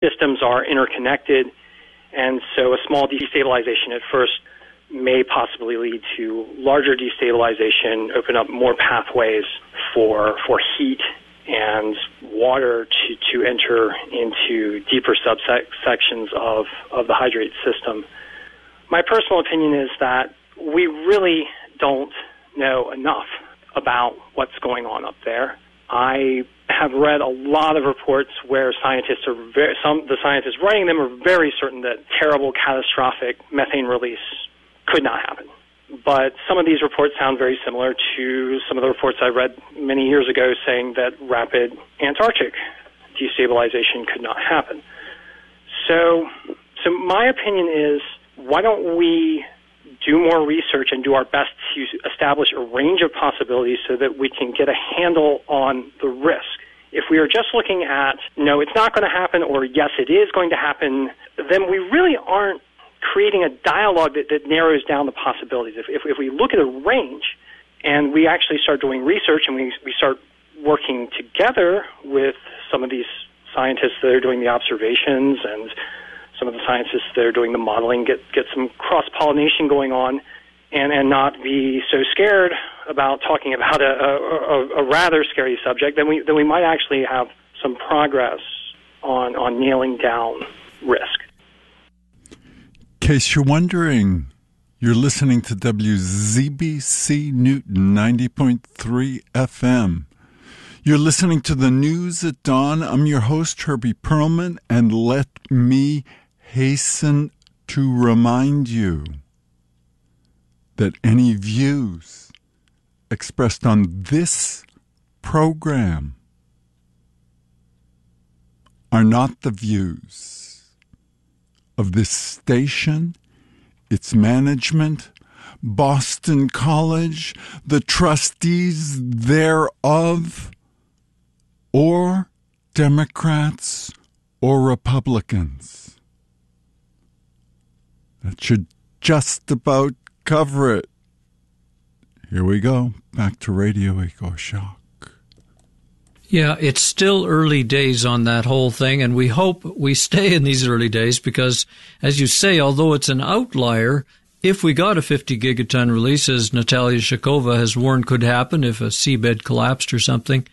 systems are interconnected, and so a small destabilization at first may possibly lead to larger destabilization, open up more pathways for heat and water to enter into deeper subsections of the hydrate system. My personal opinion is that we really don't know enough about what's going on up there. I have read a lot of reports where the scientists writing them are very certain that terrible, catastrophic methane release could not happen. But some of these reports sound very similar to some of the reports I read many years ago saying that rapid Antarctic destabilization could not happen. So my opinion is, why don't we do more research and do our best to establish a range of possibilities so that we can get a handle on the risk. If we are just looking at, no, it's not going to happen, or yes, it is going to happen, then we really aren't creating a dialogue that narrows down the possibilities. If we look at a range and we actually start doing research and we start working together with some of these scientists that are doing the observations and some of the scientists that are doing the modeling, get some cross-pollination going on, and not be so scared about talking about a rather scary subject, then we might actually have some progress on nailing down risk. In case you're wondering, you're listening to WZBC Newton 90.3 FM. You're listening to the news at dawn. I'm your host, Herbie Pearlman, and let me hasten to remind you that any views expressed on this program are not the views of this station, its management, Boston College, the trustees thereof, or Democrats or Republicans. That should just about cover it. Here we go. Back to Radio Echo Shock. Yeah, it's still early days on that whole thing, and we hope we stay in these early days because, as you say, although it's an outlier, if we got a 50 gigaton release, as Natalia Shakova has warned could happen if a seabed collapsed or something,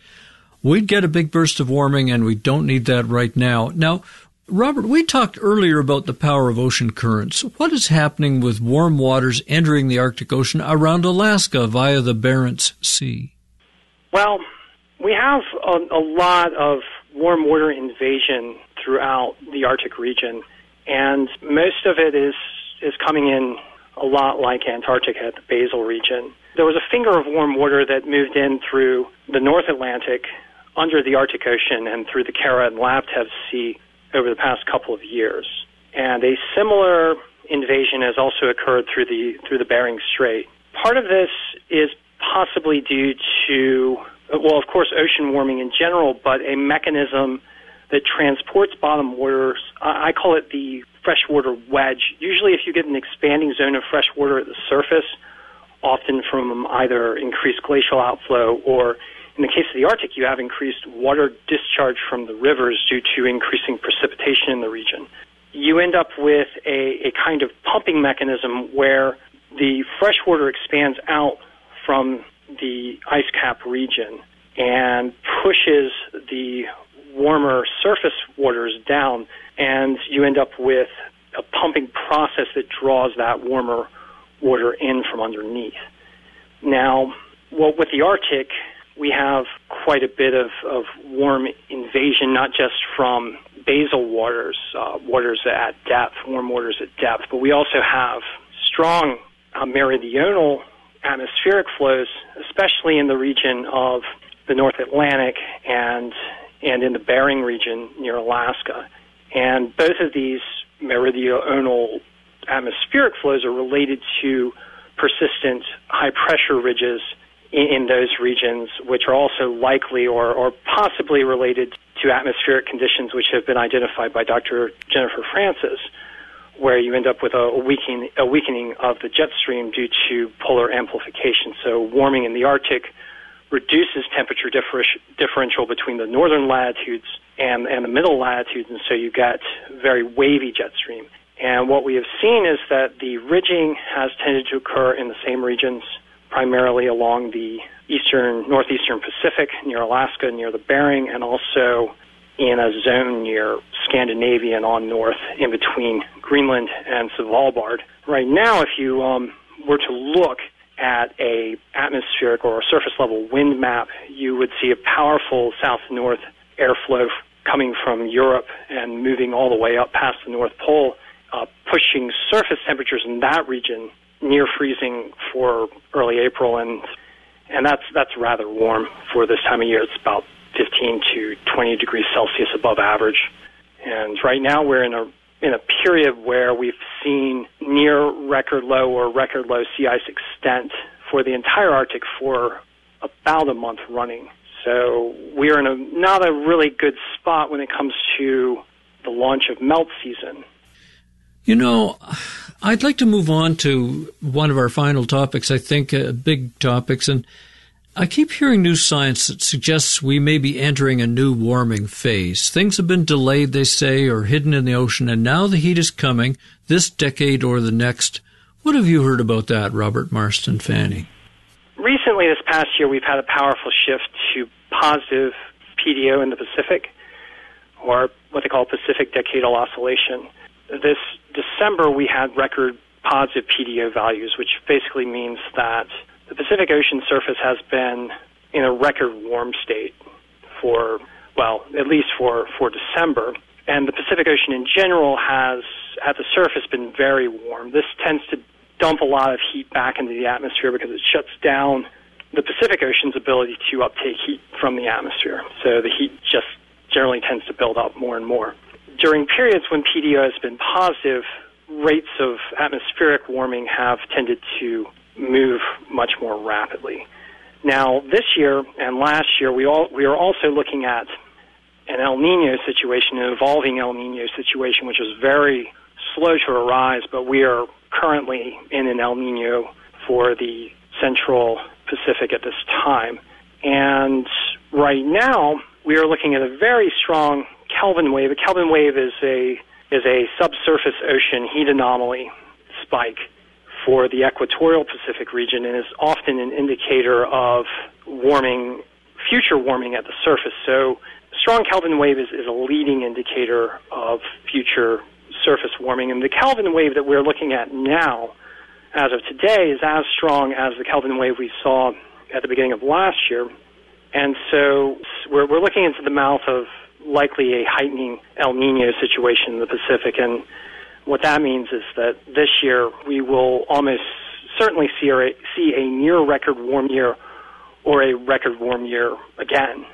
we'd get a big burst of warming, and we don't need that right now. Now, Robert, we talked earlier about the power of ocean currents. What is happening with warm waters entering the Arctic Ocean around Alaska via the Barents Sea? Well, we have a lot of warm water invasion throughout the Arctic region, and most of it is coming in a lot like Antarctica at the basal region. There was a finger of warm water that moved in through the North Atlantic, under the Arctic Ocean, and through the Kara and Laptev Sea over the past couple of years. And a similar invasion has also occurred through the Bering Strait. Part of this is possibly due to, well, of course, ocean warming in general, but a mechanism that transports bottom waters. I call it the freshwater wedge. Usually if you get an expanding zone of fresh water at the surface, often from either increased glacial outflow or, in the case of the Arctic, you have increased water discharge from the rivers due to increasing precipitation in the region. You end up with a kind of pumping mechanism where the fresh water expands out from the ice cap region and pushes the warmer surface waters down, and you end up with a pumping process that draws that warmer water in from underneath. Now, well, with the Arctic, we have quite a bit of warm invasion, not just from basal waters, waters at depth, warm waters at depth, but we also have strong meridional atmospheric flows, especially in the region of the North Atlantic and in the Bering region near Alaska. And both of these meridional atmospheric flows are related to persistent high-pressure ridges in those regions, which are also likely or possibly related to atmospheric conditions which have been identified by Dr. Jennifer Francis, where you end up with a weakening of the jet stream due to polar amplification. So warming in the Arctic reduces temperature differential between the northern latitudes and the middle latitudes, and so you get very wavy jet stream. And what we have seen is that the ridging has tended to occur in the same regions, primarily along the northeastern Pacific, near Alaska, near the Bering, and also in a zone near Scandinavia and on north in between Greenland and Svalbard. Right now, if you were to look at a atmospheric or a surface level wind map, you would see a powerful south-north airflow coming from Europe and moving all the way up past the North Pole, pushing surface temperatures in that region near freezing for early April, and that's rather warm for this time of year. It's about 15 to 20 degrees Celsius above average. And right now we're in a period where we've seen near record low or record low sea ice extent for the entire Arctic for about a month running. So we're in not a really good spot when it comes to the launch of melt season. You know, I'd like to move on to one of our final topics, I think, big topics, and I keep hearing new science that suggests we may be entering a new warming phase. Things have been delayed, they say, or hidden in the ocean, and now the heat is coming, this decade or the next. What have you heard about that, Robert Marston Fanny? Recently, this past year, we've had a powerful shift to positive PDO in the Pacific, or what they call Pacific Decadal Oscillation. This December, we had record positive PDO values, which basically means that the Pacific Ocean surface has been in a record warm state for, well, at least for December. And the Pacific Ocean in general has, at the surface, been very warm. This tends to dump a lot of heat back into the atmosphere because it shuts down the Pacific Ocean's ability to uptake heat from the atmosphere. So the heat just generally tends to build up more and more. During periods when PDO has been positive, rates of atmospheric warming have tended to move much more rapidly. Now, this year and last year, we are also looking at an El Nino situation, an evolving El Nino situation, which was very slow to arise, but we are currently in an El Nino for the central Pacific at this time. And right now, we are looking at a very strong Kelvin wave. A Kelvin wave is a subsurface ocean heat anomaly spike for the equatorial Pacific region, and is often an indicator of warming, future warming at the surface. So strong Kelvin wave is a leading indicator of future surface warming. And the Kelvin wave that we're looking at now, as of today, is as strong as the Kelvin wave we saw at the beginning of last year. And so we're looking into the mouth of likely a heightening El Nino situation in the Pacific. And what that means is that this year we will almost certainly see a near record warm year or a record warm year again.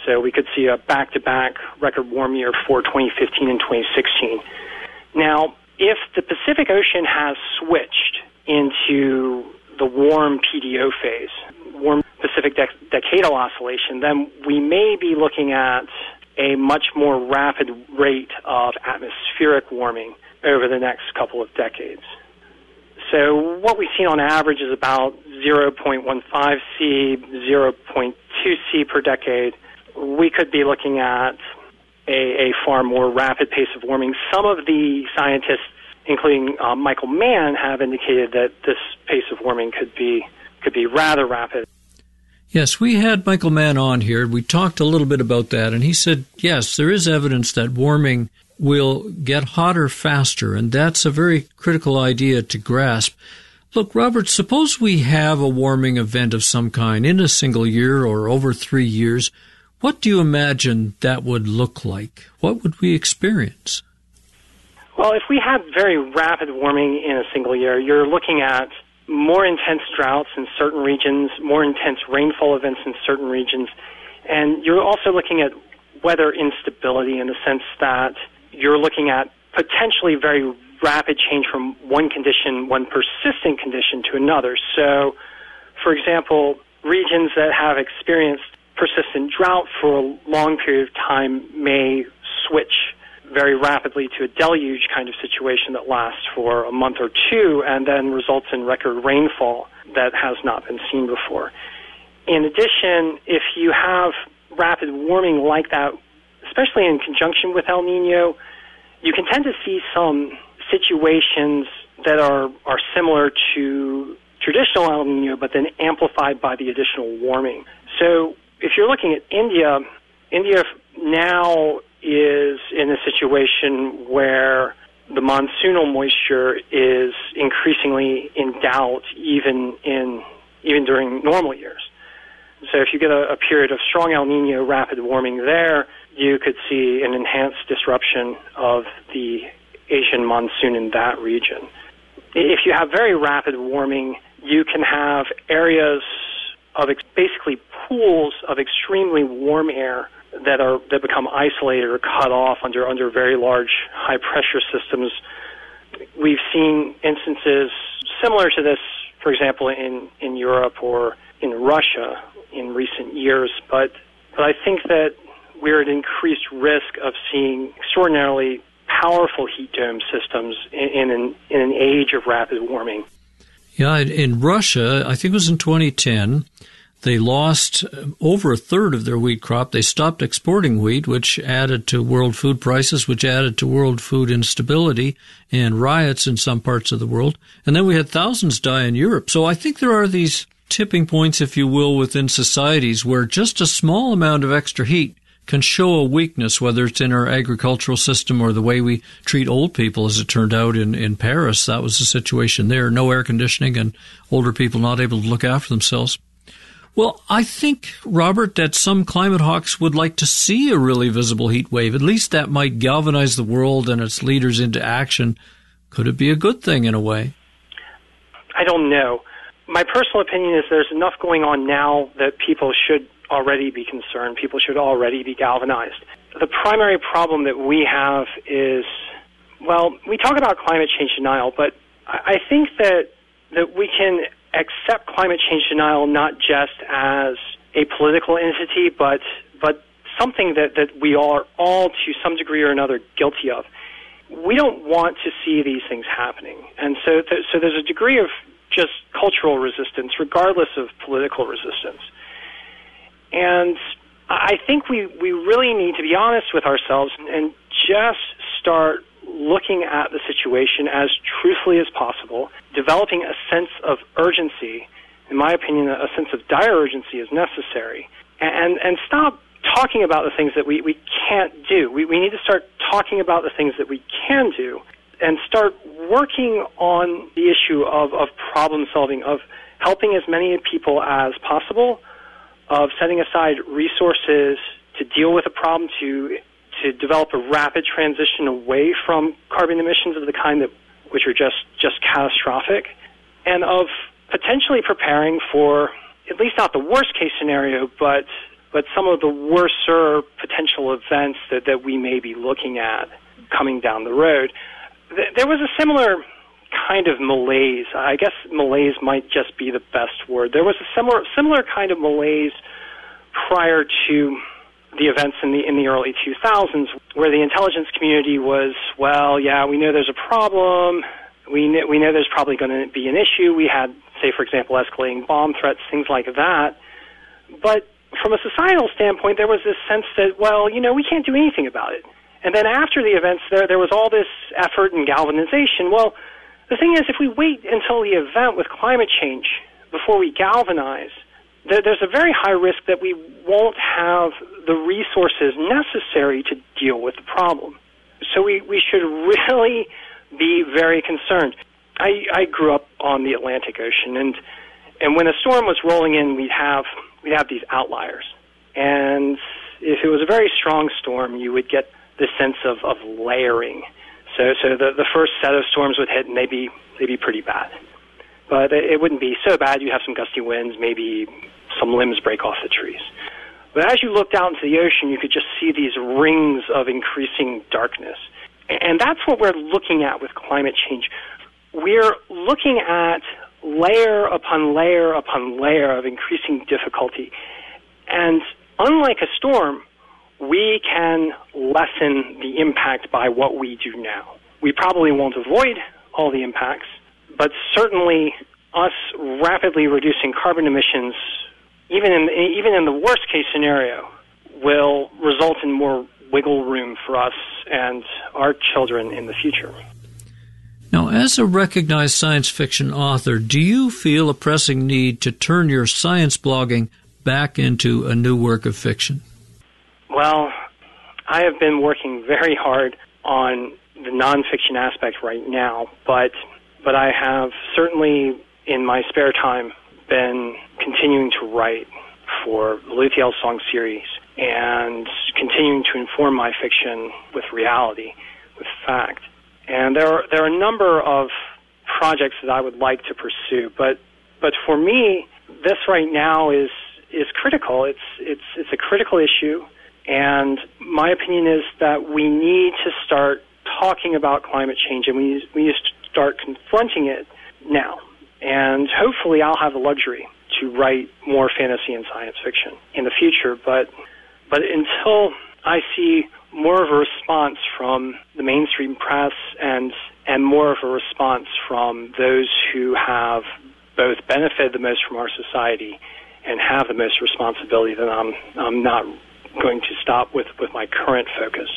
So we could see a back-to-back record warm year for 2015 and 2016. Now, if the Pacific Ocean has switched into the warm PDO phase, warm Pacific Decadal Oscillation, then we may be looking at a much more rapid rate of atmospheric warming over the next couple of decades. So what we've seen on average is about 0.15 C, 0.2 C per decade. We could be looking at a far more rapid pace of warming. Some of the scientists, including Michael Mann, have indicated that this pace of warming could be rather rapid. Yes, we had Michael Mann on here. We talked a little bit about that, and he said, yes, there is evidence that warming will get hotter faster, and that's a very critical idea to grasp. Look, Robert, suppose we have a warming event of some kind in a single year or over 3 years. What do you imagine that would look like? What would we experience? Well, if we had very rapid warming in a single year, you're looking at more intense droughts in certain regions, more intense rainfall events in certain regions, and you're also looking at weather instability in the sense that you're looking at potentially very rapid change from one condition, one persistent condition to another. So, for example, regions that have experienced persistent drought for a long period of time may switch very rapidly to a deluge kind of situation that lasts for a month or two and then results in record rainfall that has not been seen before. In addition, if you have rapid warming like that, especially in conjunction with El Nino, you can tend to see some situations that are similar to traditional El Nino, but then amplified by the additional warming. So if you're looking at India now is in a situation where the monsoonal moisture is increasingly in doubt, even during normal years. So if you get a period of strong El Nino rapid warming there, you could see an enhanced disruption of the Asian monsoon in that region. If you have very rapid warming, you can have areas of basically pools of extremely warm air that become isolated or cut off under very large high pressure systems. We've seen instances similar to this, for example, in Europe or in Russia in recent years, but I think that we're at increased risk of seeing extraordinarily powerful heat dome systems in an age of rapid warming. Yeah, in Russia, I think it was in 2010, they lost over a third of their wheat crop. They stopped exporting wheat, which added to world food prices, which added to world food instability and riots in some parts of the world. And then we had thousands die in Europe. So I think there are these tipping points, if you will, within societies where just a small amount of extra heat can show a weakness, whether it's in our agricultural system or the way we treat old people, as it turned out in Paris. That was the situation there. No air conditioning and older people not able to look after themselves. Well, I think, Robert, that some climate hawks would like to see a really visible heat wave. At least that might galvanize the world and its leaders into action. Could it be a good thing in a way? I don't know. My personal opinion is there's enough going on now that people should already be concerned. People should already be galvanized. The primary problem that we have is, well, we talk about climate change denial, but I think that we can accept climate change denial not just as a political entity, but something that we are all, to some degree or another, guilty of. We don't want to see these things happening. And so there's a degree of just cultural resistance, regardless of political resistance. And I think we really need to be honest with ourselves and just start looking at the situation as truthfully as possible, developing a sense of urgency. In my opinion, a sense of dire urgency is necessary, and stop talking about the things that we can't do. We need to start talking about the things that we can do and start working on the issue of problem solving, of helping as many people as possible, of setting aside resources to deal with a problem, to develop a rapid transition away from carbon emissions of the kind which are just catastrophic, and of potentially preparing for at least not the worst case scenario, but some of the worser potential events that we may be looking at coming down the road. There was a similar kind of malaise. I guess malaise might just be the best word. There was a similar kind of malaise prior to the events in the early 2000s, where the intelligence community was, well, yeah, we know there's a problem. We know there's probably going to be an issue. We had, say, for example, escalating bomb threats, things like that. But from a societal standpoint, there was this sense that, well, we can't do anything about it. And then after the events, there was all this effort and galvanization. Well, the thing is, if we wait until the event with climate change before we galvanize, there's a very high risk that we won't have the resources necessary to deal with the problem. So we should really be very concerned. I grew up on the Atlantic Ocean, and when a storm was rolling in, we'd have these outliers. And if it was a very strong storm, you would get this sense of layering. So the first set of storms would hit, and they'd be pretty bad. But it wouldn't be so bad. You'd have some gusty winds, maybe some limbs break off the trees. But as you looked out into the ocean, you could just see these rings of increasing darkness. And that's what we're looking at with climate change. We're looking at layer upon layer upon layer of increasing difficulty. And unlike a storm, we can lessen the impact by what we do now. We probably won't avoid all the impacts, but certainly us rapidly reducing carbon emissions, even in the worst case scenario, will result in more wiggle room for us and our children in the future. Now, as a recognized science fiction author, do you feel a pressing need to turn your science blogging back into a new work of fiction? Well, I have been working very hard on the nonfiction aspect right now, but I have certainly in my spare time been continuing to write for the Luthiel Song series and continuing to inform my fiction with reality, with fact. And there are a number of projects that I would like to pursue, but for me, this right now is critical. It's a critical issue, and my opinion is that we need to start talking about climate change, and we need to start confronting it now. And hopefully I'll have the luxury to write more fantasy and science fiction in the future, but until I see more of a response from the mainstream press and more of a response from those who have both benefited the most from our society and have the most responsibility, then I'm not going to stop with my current focus.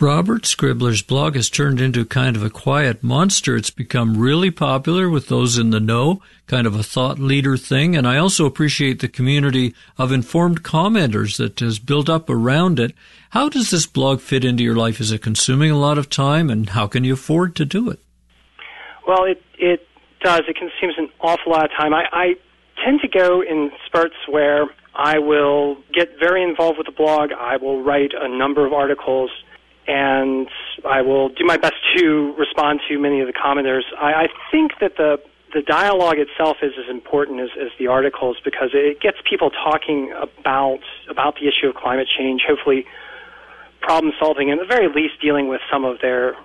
Robert Scribbler's blog has turned into kind of a quiet monster. It's become really popular with those in the know, kind of a thought leader thing, and I also appreciate the community of informed commenters that has built up around it. How does this blog fit into your life? Is it consuming a lot of time, and how can you afford to do it? Well, it does. It consumes an awful lot of time. I tend to go in spurts where I will get very involved with the blog. I will write a number of articles, and I will do my best to respond to many of the commenters. I think that the dialogue itself is as important as the articles, because it gets people talking about the issue of climate change, hopefully problem solving, and at the very least dealing with some of their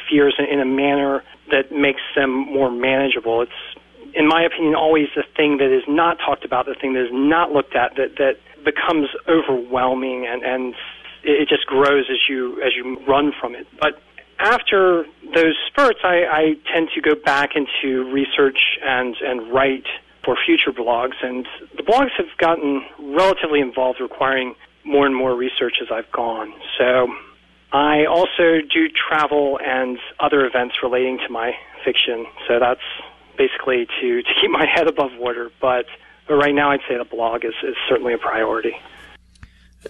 fears in a manner that makes them more manageable. It's, in my opinion, always the thing that is not talked about, the thing that is not looked at, that becomes overwhelming and it just grows as you run from it. But after those spurts, I tend to go back into research and write for future blogs, and the blogs have gotten relatively involved, requiring more and more research as I've gone. So I also do travel and other events relating to my fiction, so that's basically to keep my head above water. But right now I'd say the blog is certainly a priority.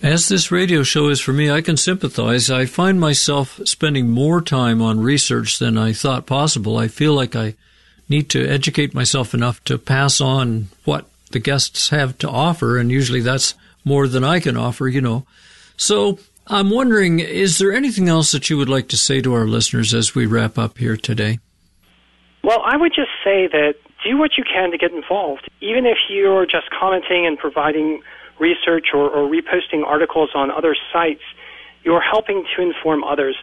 As this radio show is for me, I can sympathize. I find myself spending more time on research than I thought possible. I feel like I need to educate myself enough to pass on what the guests have to offer, and usually that's more than I can offer, So I'm wondering, is there anything else that you would like to say to our listeners as we wrap up here today? Well, I would just say that do what you can to get involved. Even if you're just commenting and providing research or reposting articles on other sites, you're helping to inform others.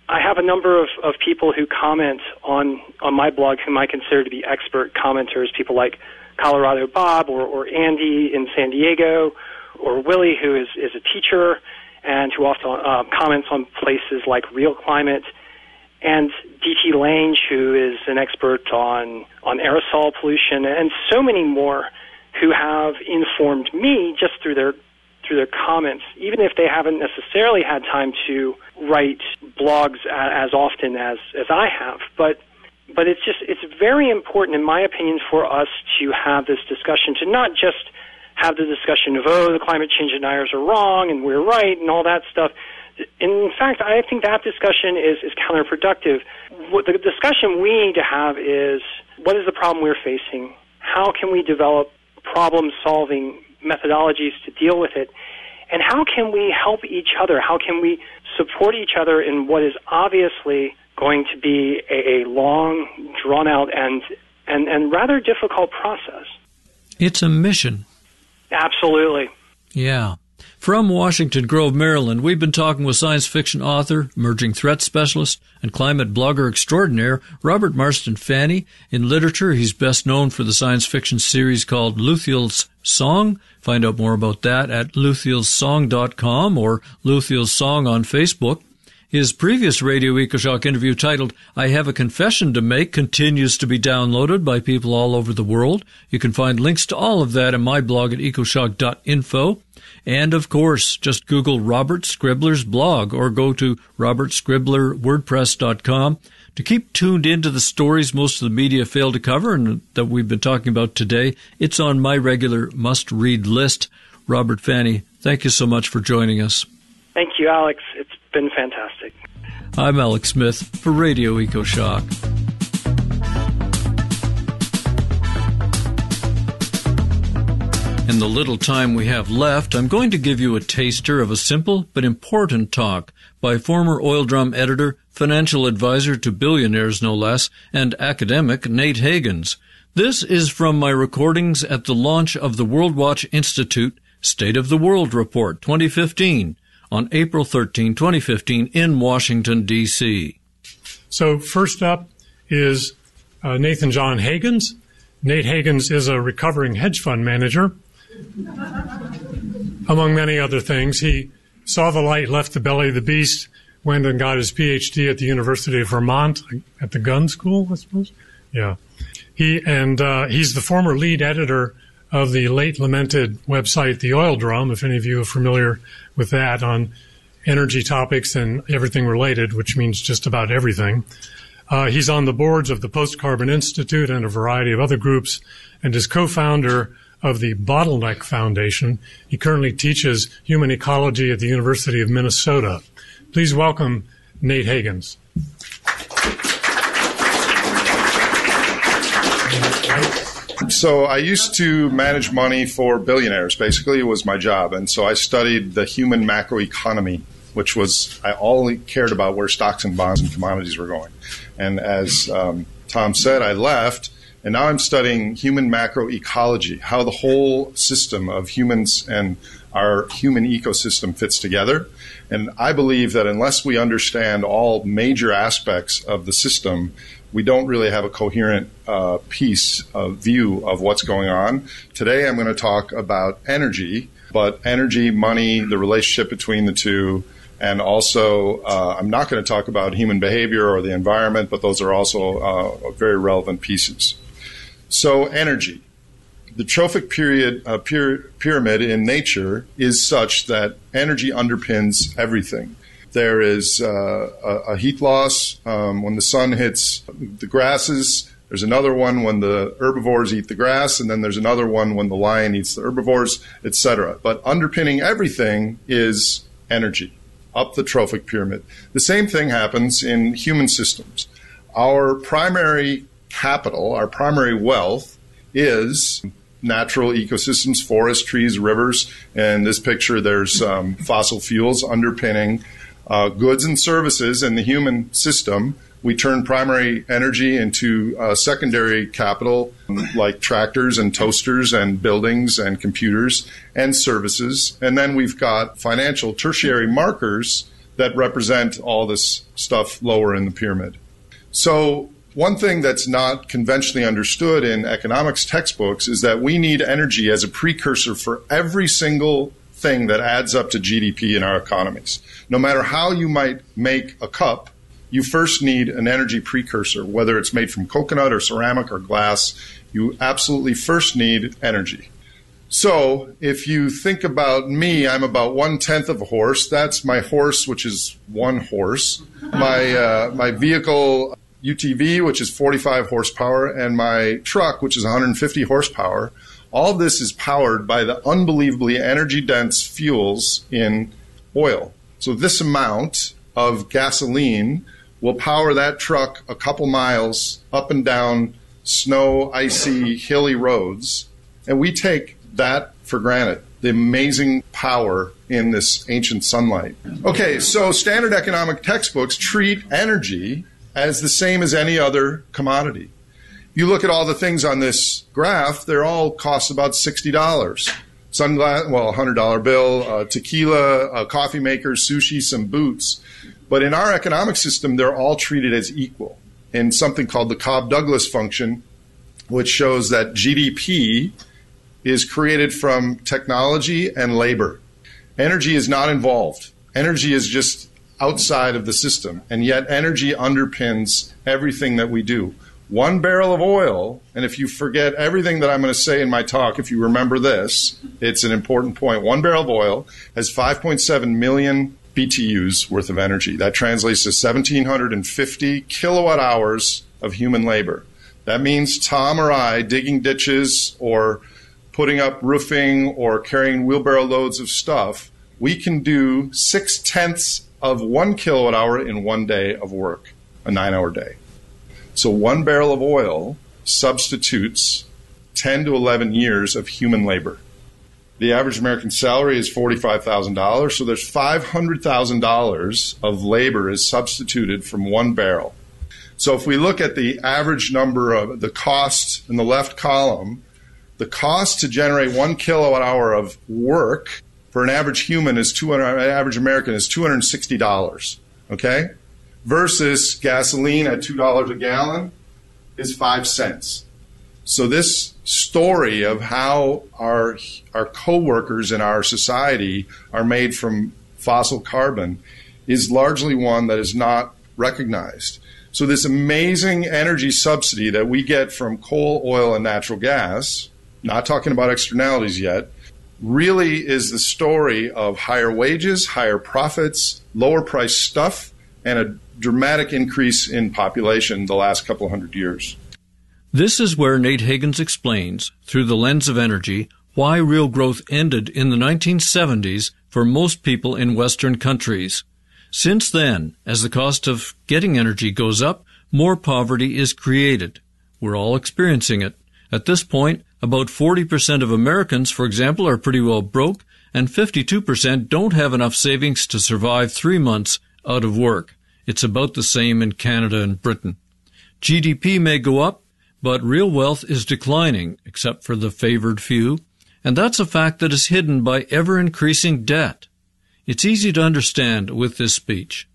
I have a number of people who comment on my blog whom I consider to be expert commenters, people like Colorado Bob or Andy in San Diego, or Willie, who is a teacher and who often comments on places like Real Climate, and D.T. Lange, who is an expert on aerosol pollution, and so many more who have informed me just through their comments, even if they haven't necessarily had time to write blogs as often as I have. But it's very important, in my opinion, for us to have this discussion, to not just have the discussion of, the climate change deniers are wrong and we're right and all that stuff. In fact, I think that discussion is counterproductive. What the discussion we need to have is, what is the problem we're facing? How can we develop problem-solving methodologies to deal with it? And how can we help each other? How can we support each other in what is obviously going to be a long, drawn-out, and rather difficult process? It's a mission. Absolutely. Yeah. From Washington Grove, Maryland, we've been talking with science fiction author, emerging threat specialist, and climate blogger extraordinaire, Robert Marston Fanny. In literature, he's best known for the science fiction series called Luthiel's Song. Find out more about that at luthielsong.com or Luthiel's Song on Facebook. His previous Radio EcoShock interview titled, I Have a Confession to Make, continues to be downloaded by people all over the world. You can find links to all of that in my blog at ecoshock.info. And, of course, just Google Robert Scribbler's blog or go to robertscribblerwordpress.com. To keep tuned into the stories most of the media fail to cover and that we've been talking about today, it's on my regular must-read list. Robert Fanny, thank you so much for joining us. Thank you, Alex. It's been fantastic. I'm Alex Smith for Radio EcoShock. In the little time we have left, I'm going to give you a taster of a simple but important talk by former oil drum editor, financial advisor to billionaires no less, and academic Nate Higgins. This is from my recordings at the launch of the World Watch Institute State of the World Report 2015 on April 13, 2015 in Washington, D.C. So first up is Nathan John Higgins. Nate Higgins is a recovering hedge fund manager. Among many other things, he saw the light, left the belly of the beast, went and got his Ph.D. at the University of Vermont, at the gun school, I suppose. Yeah. He's the former lead editor of the late lamented website, The Oil Drum, if any of you are familiar with that, on energy topics and everything related, which means just about everything. He's on the boards of the Post-Carbon Institute and a variety of other groups, and is co-founder of the Bottleneck Foundation. He currently teaches human ecology at the University of Minnesota. Please welcome Nate Higgins. So I used to manage money for billionaires. Basically, it was my job. And so I studied the human macroeconomy, which was, I only cared about where stocks and bonds and commodities were going. And as Tom said, I left, and now I'm studying human macroecology, how the whole system of humans and our human ecosystem fits together. And I believe that unless we understand all major aspects of the system, we don't really have a coherent view of what's going on. Today I'm going to talk about energy, but energy, money, the relationship between the two, and also I'm not going to talk about human behavior or the environment, but those are also very relevant pieces. So energy. The trophic pyramid in nature is such that energy underpins everything. There is a heat loss when the sun hits the grasses. There's another one when the herbivores eat the grass, and then there's another one when the lion eats the herbivores, etc. But underpinning everything is energy up the trophic pyramid. The same thing happens in human systems. Our primary capital, our primary wealth, is natural ecosystems, forests, trees, rivers. In this picture, there's fossil fuels underpinning goods and services in the human system. We turn primary energy into secondary capital like tractors and toasters and buildings and computers and services. And then we've got financial tertiary markers that represent all this stuff lower in the pyramid. So one thing that's not conventionally understood in economics textbooks is that we need energy as a precursor for every single thing that adds up to GDP in our economies. No matter how you might make a cup, you first need an energy precursor, whether it's made from coconut or ceramic or glass. You absolutely first need energy. So if you think about me, I'm about 1/10 of a horse. That's my horse, which is one horse. My vehicle UTV, which is 45 horsepower, and my truck, which is 150 horsepower. All of this is powered by the unbelievably energy-dense fuels in oil. So this amount of gasoline will power that truck a couple miles up and down snow, icy, hilly roads. And we take that for granted, the amazing power in this ancient sunlight. Okay, so standard economic textbooks treat energy as the same as any other commodity. You look at all the things on this graph, they're all cost about $60. Sunglass, well, a $100 bill, tequila, a coffee maker, sushi, some boots. But in our economic system, they're all treated as equal in something called the Cobb-Douglas function, which shows that GDP is created from technology and labor. Energy is not involved. Energy is just outside of the system, and yet energy underpins everything that we do. 1 barrel of oil, and if you forget everything that I'm going to say in my talk, if you remember this, it's an important point. 1 barrel of oil has 5.7 million BTUs worth of energy. That translates to 1,750 kilowatt hours of human labor. That means Tom or I digging ditches or putting up roofing or carrying wheelbarrow loads of stuff, we can do 0.6 of 1 kilowatt hour in 1 day of work, a 9-hour day. So 1 barrel of oil substitutes 10 to 11 years of human labor. The average American salary is $45,000, so there's $500,000 of labor is substituted from 1 barrel. So if we look at the average number of the cost in the left column, the cost to generate 1 kilowatt hour of work for an average human is average American is $260. Okay? Versus gasoline at $2 a gallon is 5 cents. So this story of how our co-workers in our society are made from fossil carbon is largely one that is not recognized. So this amazing energy subsidy that we get from coal, oil, and natural gas, not talking about externalities yet, really is the story of higher wages, higher profits, lower price stuff, and a dramatic increase in population the last couple of hundred years. This is where Nate Higgins explains, through the lens of energy, why real growth ended in the 1970s for most people in Western countries. Since then, as the cost of getting energy goes up, more poverty is created. We're all experiencing it. At this point, about 40% of Americans, for example, are pretty well broke, and 52% don't have enough savings to survive 3 months out of work. It's about the same in Canada and Britain. GDP may go up, but real wealth is declining, except for the favored few, and that's a fact that is hidden by ever-increasing debt. It's easy to understand with this speech.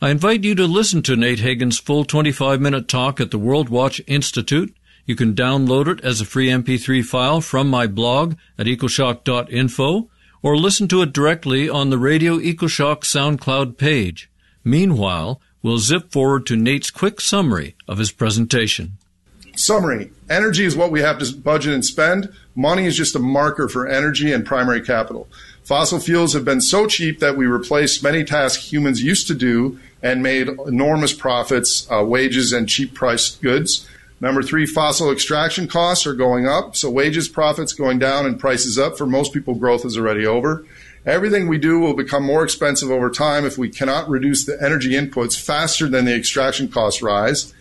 I invite you to listen to Nate Higgins' full 25-minute talk at the World Watch Institute. You can download it as a free MP3 file from my blog at ecoshock.info, or listen to it directly on the Radio EcoShock SoundCloud page. Meanwhile, we'll zip forward to Nate's quick summary of his presentation. Summary. Energy is what we have to budget and spend. Money is just a marker for energy and primary capital. Fossil fuels have been so cheap that we replaced many tasks humans used to do and made enormous profits, wages, and cheap-priced goods. Number 3, fossil extraction costs are going up, so wages, profits going down, and prices up. For most people, growth is already over. Everything we do will become more expensive over time if we cannot reduce the energy inputs faster than the extraction costs rise.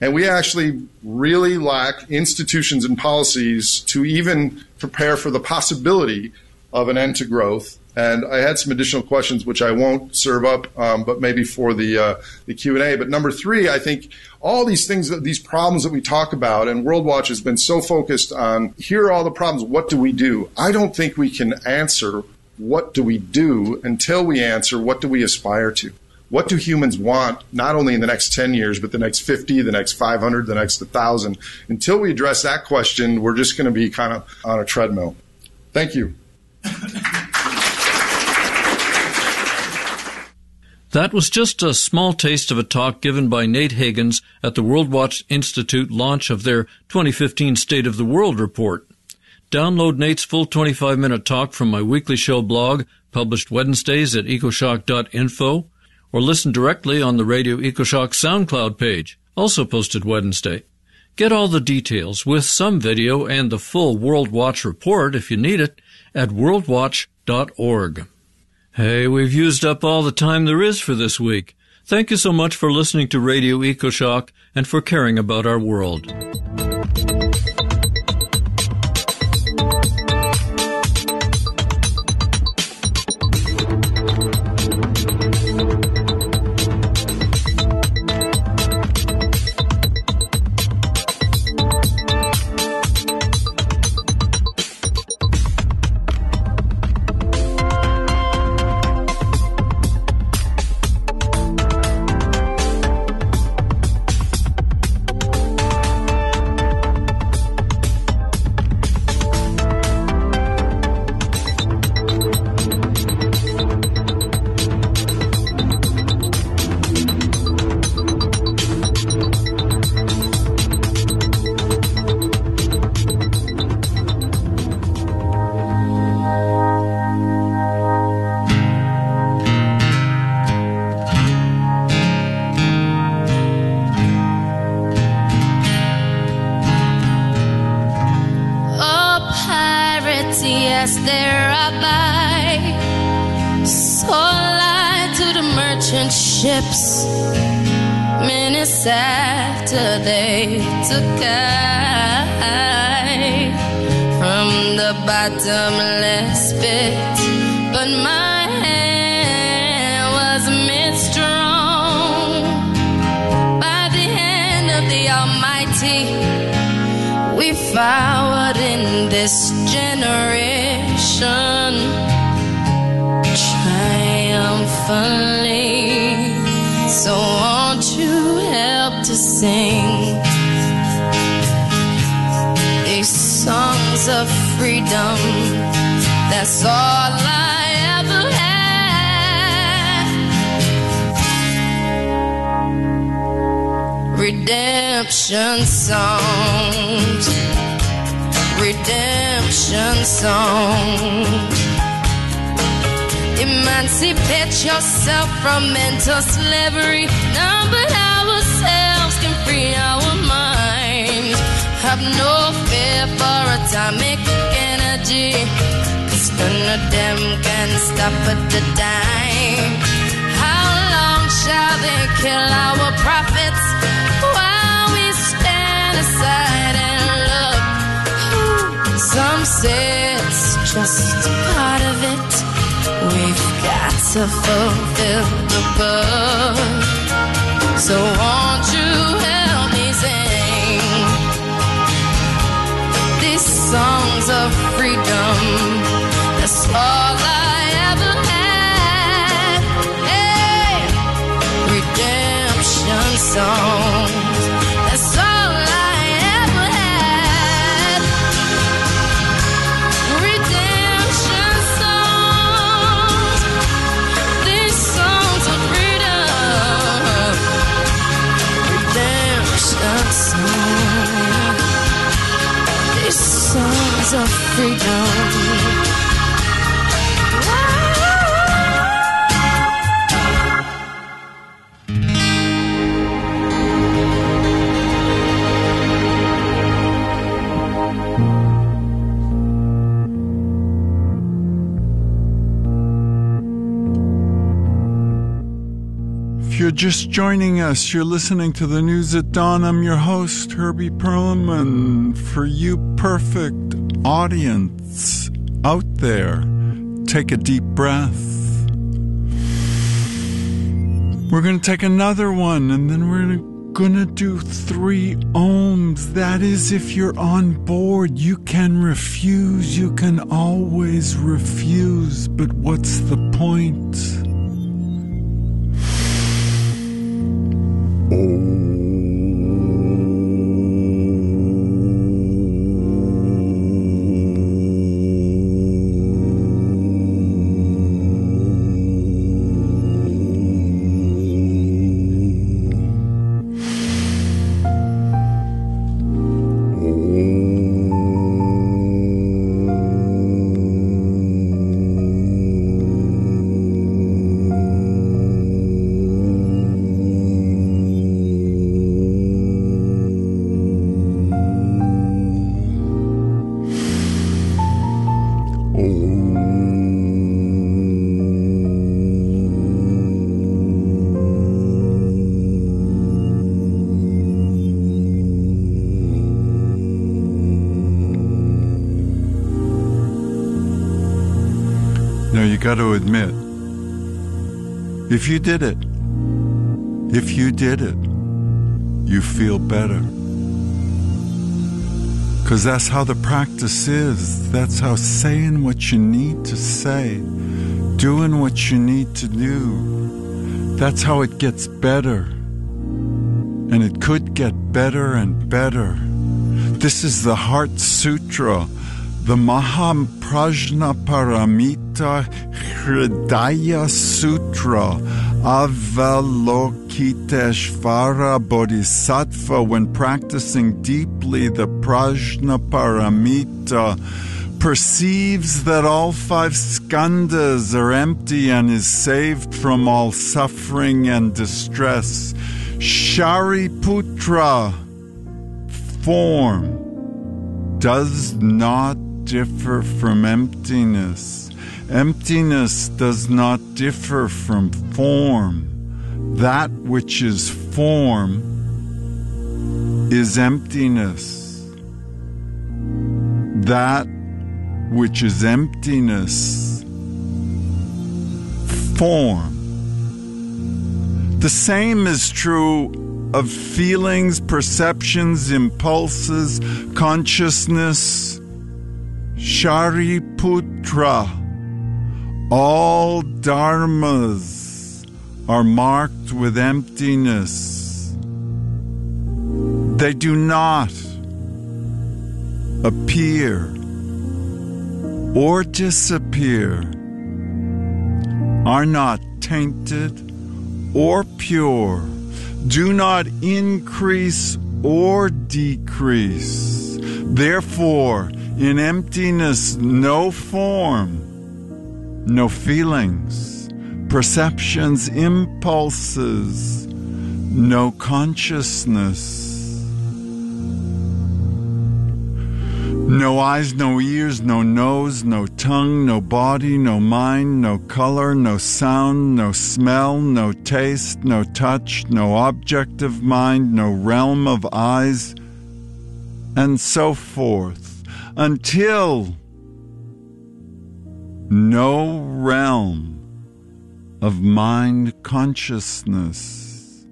And we actually really lack institutions and policies to even prepare for the possibility of an end to growth. And I had some additional questions, which I won't serve up, but maybe for the Q&A. But number 3, I think all these things, these problems that we talk about, and World Watch has been so focused on, here are all the problems, what do we do? I don't think we can answer what do we do until we answer what do we aspire to? What do humans want, not only in the next 10 years, but the next 50, the next 500, the next 1,000? Until we address that question, we're just going to be kind of on a treadmill. Thank you. That was just a small taste of a talk given by Nate Higgins at the World Watch Institute launch of their 2015 State of the World report. Download Nate's full 25-minute talk from my weekly show blog, published Wednesdays at ecoshock.info, or listen directly on the Radio EcoShock SoundCloud page, also posted Wednesday. Get all the details with some video and the full World Watch report, if you need it, at worldwatch.org. Hey, we've used up all the time there is for this week. Thank you so much for listening to Radio EcoShock and for caring about our world. there I buy, so lie to the merchant ships. Many Saturday took I from the bottomless pit, but my hand was made strong by the hand of the Almighty. We forward in this generation triumphantly. So won't you help to sing these songs of freedom? That's all I ever had. Redemption songs, redemption songs. Emancipate yourself from mental slavery. None but ourselves can free our minds. Have no fear for atomic energy, 'cause none of them can stop at the dime. How long shall they kill our prophets while we stand aside and look? Some say it's just part of it. We've got to fulfill the book. So won't you help me sing these songs of freedom? That's all I ever had. Hey, redemption songs. That's all I ever had. Redemption songs. These songs of freedom. Redemption songs. These songs of freedom. If you're just joining us, you're listening to the News at Dawn. I'm your host, Herbie Pearlman. For you perfect audience out there, take a deep breath. We're going to take another one, and then we're going to do 3 ohms. That is, if you're on board, you can refuse. You can always refuse. But what's the point? Now you got to admit, if you did it, you feel better. Because that's how the practice is. That's how saying what you need to say, doing what you need to do, that's how it gets better. And it could get better and better. This is the Heart Sutra, the Mahaprajnaparamita Hridaya Sutra, Avalokiteshvara Bodhisattva, when practicing deeply the Prajnaparamita, perceives that all 5 skandhas are empty and is saved from all suffering and distress. Shariputra, form, does not differ from emptiness. Emptiness does not differ from form. That which is form is emptiness. That which is emptiness, form. The same is true of feelings, perceptions, impulses, consciousness. Shariputra, all dharmas are marked with emptiness. They do not appear or disappear, are not tainted or pure, do not increase or decrease. Therefore, in emptiness, no form, no feelings, perceptions, impulses, no consciousness. No eyes, no ears, no nose, no tongue, no body, no mind, no color, no sound, no smell, no taste, no touch, no object of mind, no realm of eyes, and so forth, until no realm of mind consciousness.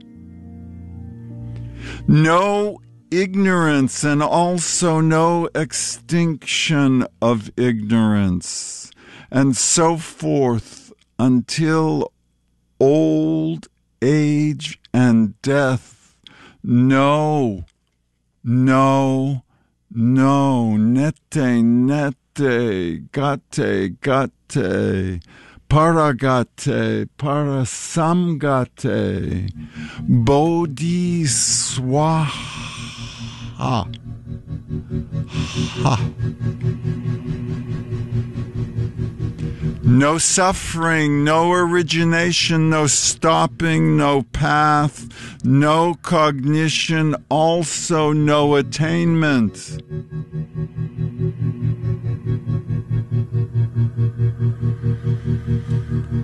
No ignorance, and also no extinction of ignorance, and so forth, until old age and death. No, no, no, nete, nete, gate, gate, paragate, parasamgate, bodhiswaha. Ha. No suffering, no origination, no stopping, no path, no cognition, also no attainment.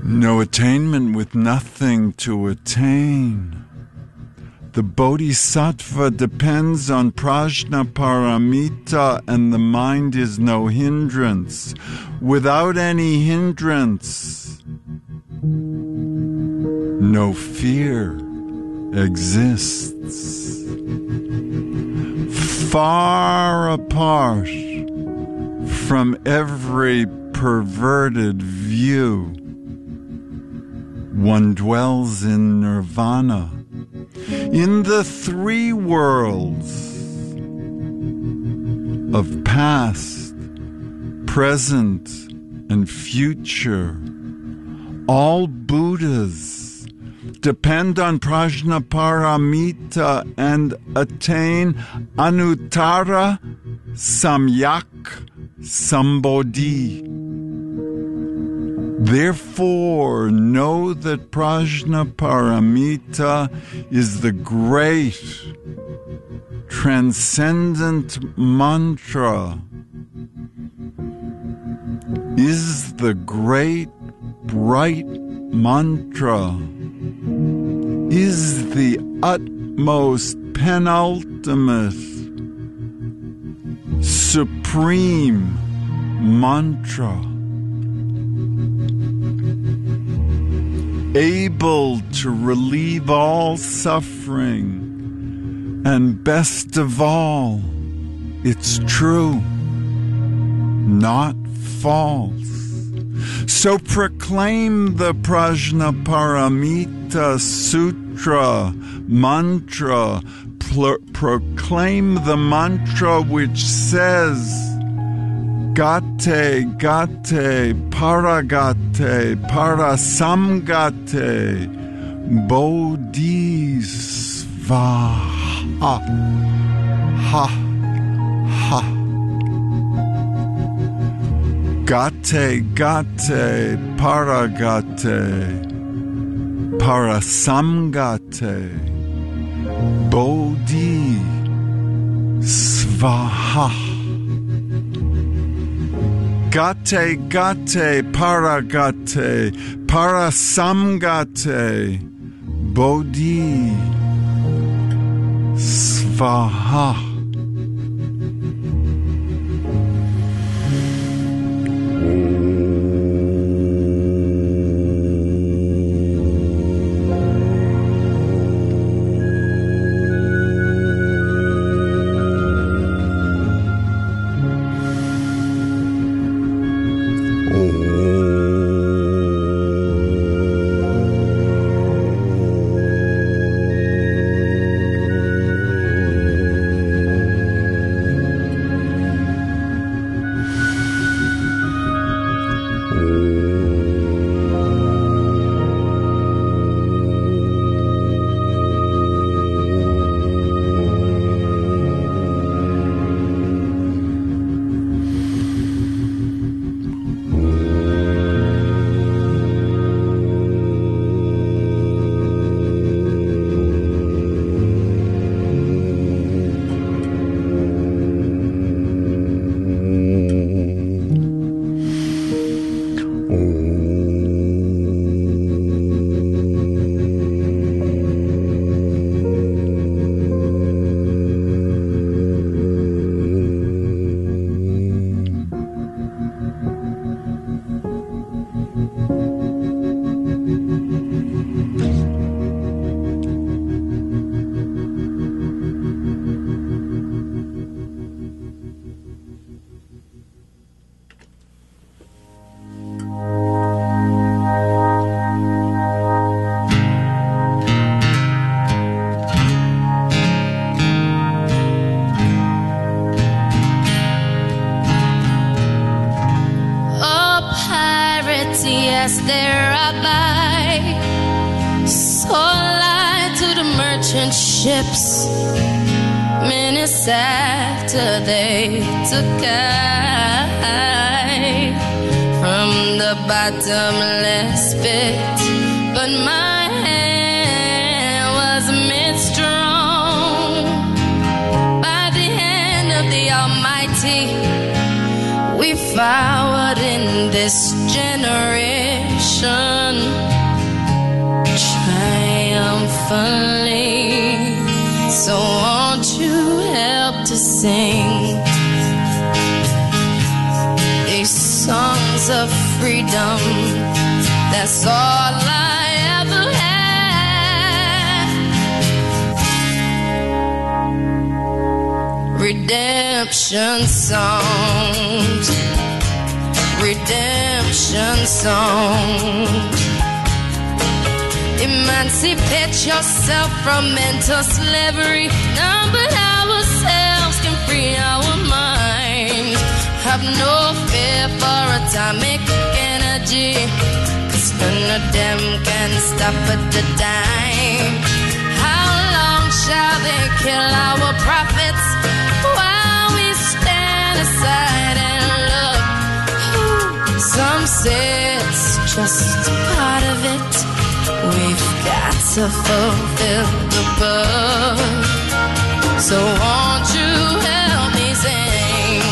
No attainment with nothing to attain. The bodhisattva depends on prajnaparamita, and the mind is no hindrance. Without any hindrance, no fear exists. Far apart from every perverted view, one dwells in nirvana. In the three worlds of past, present, and future, all Buddhas depend on prajnaparamita and attain anuttara samyak sambodhi. Therefore, know that prajnaparamita is the great, transcendent mantra, is the great, bright mantra, is the utmost, penultimate, supreme mantra. Able to relieve all suffering, and best of all, it's true, not false. So proclaim the Prajnaparamita Sutra mantra, proclaim the mantra which says, Gate, gate, paragate, parasamgate, bodhisvaha, ha, ha. Gate, gate, paragate, parasamgate, bodhisvaha. Gate, gate, paragate, parasamgate, bodhi, svaha. Yes, there I buy, so lie to the merchant ships. Minutes after they took I from the bottomless pit, but my hand was made strong by the hand of the Almighty. We forward in this generation triumphantly. So won't you help to sing these songs of freedom? That's all I ever had. Redemption songs, redemption songs. Emancipate yourself from mental slavery. None but ourselves can free our minds. Have no fear for atomic energy, 'cause none of them can stop at the dime. How long shall they kill our prophets while we stand aside and look? Some say it's just part of it. We've got to fulfill the book. So won't you help me sing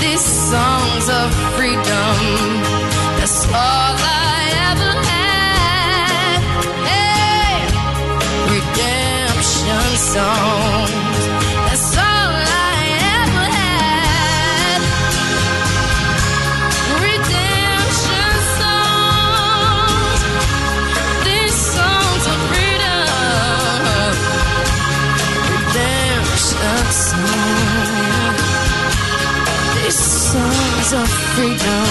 these songs of freedom? That's all I ever had. Hey, redemption songs. That's all I ever had. Redemption songs. These songs of freedom. Redemption songs. These songs of freedom.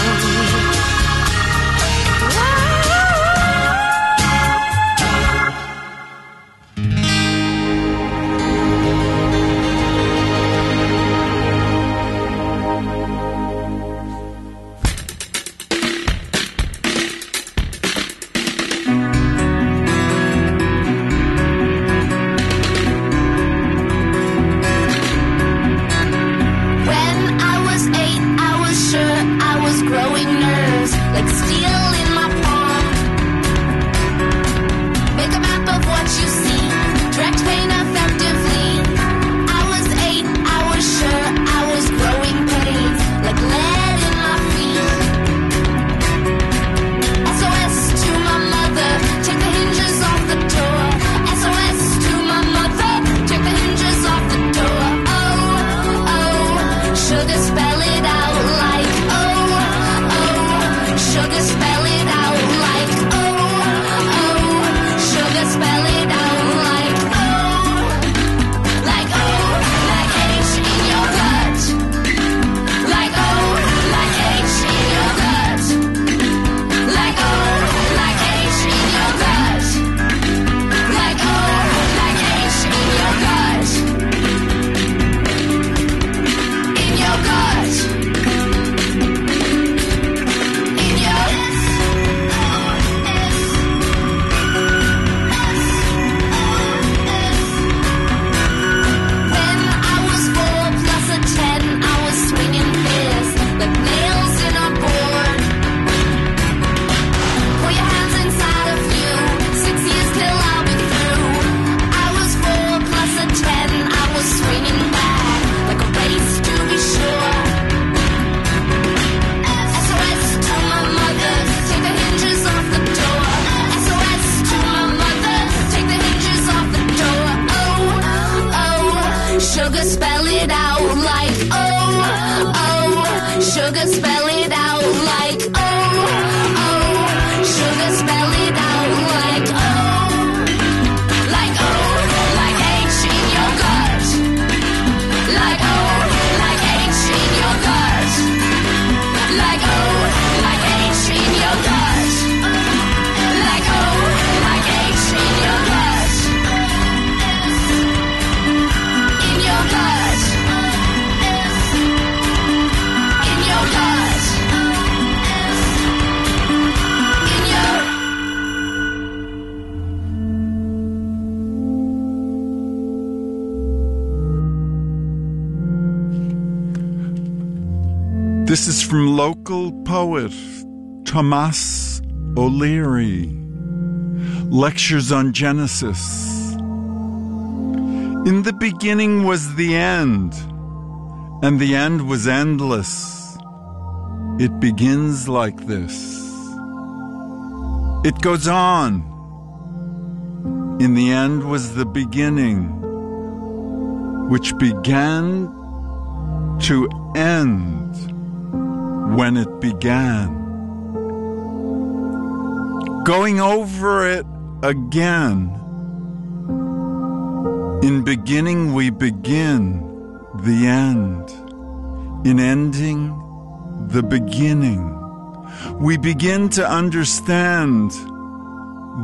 This is from local poet Thomas O'Leary. Lectures on Genesis. In the beginning was the end, and the end was endless. It begins like this. It goes on. In the end was the beginning, which began to end when it began. Going over it again. In beginning we begin the end. In ending the beginning. We begin to understand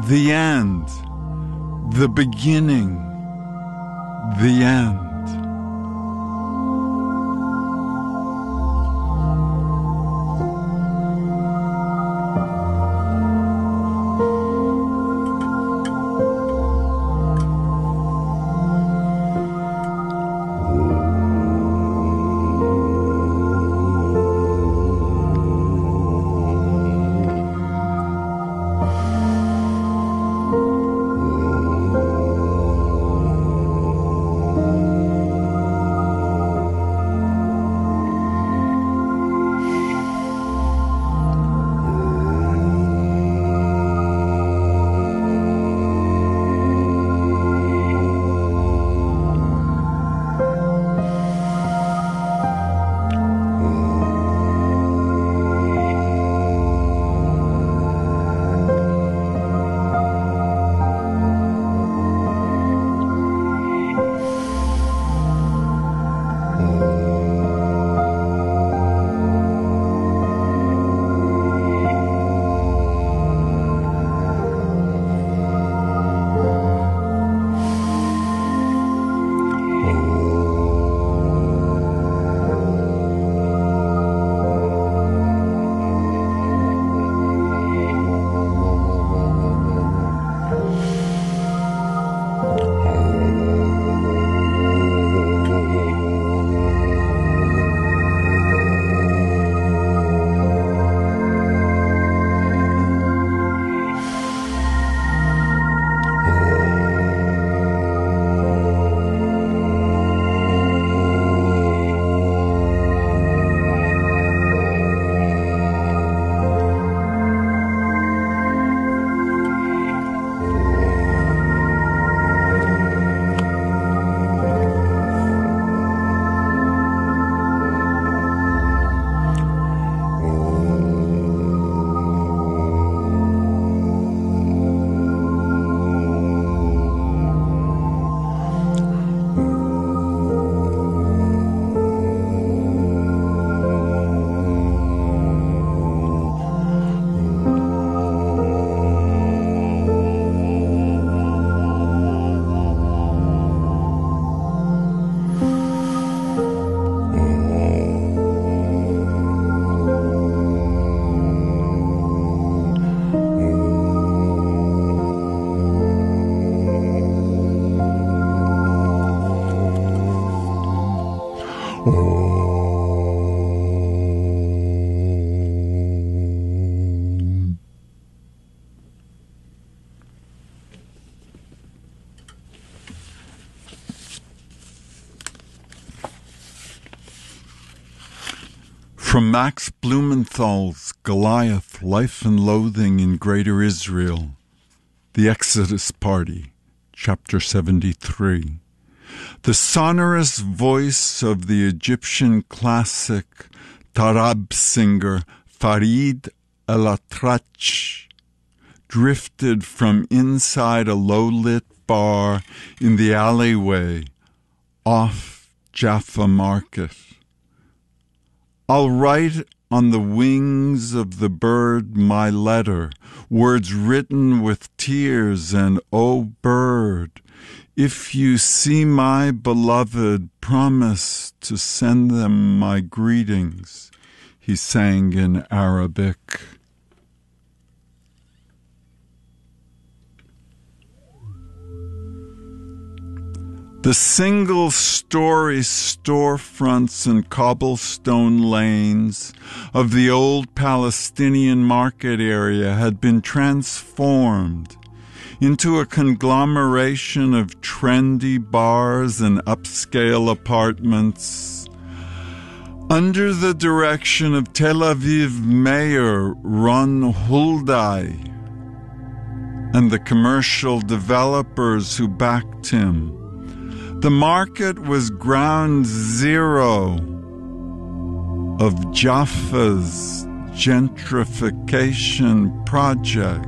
the end, the beginning, the end. From Max Blumenthal's Goliath, Life and Loathing in Greater Israel, The Exodus Party, Chapter 73. The sonorous voice of the Egyptian classic Tarab singer Farid El-Atrach drifted from inside a low-lit bar in the alleyway off Jaffa Market. I'll write on the wings of the bird my letter, words written with tears, and oh bird, if you see my beloved, promise to send them my greetings, he sang in Arabic. The single-story storefronts and cobblestone lanes of the old Palestinian market area had been transformed into a conglomeration of trendy bars and upscale apartments under the direction of Tel Aviv Mayor Ron Huldai and the commercial developers who backed him. The market was ground zero of Jaffa's gentrification project,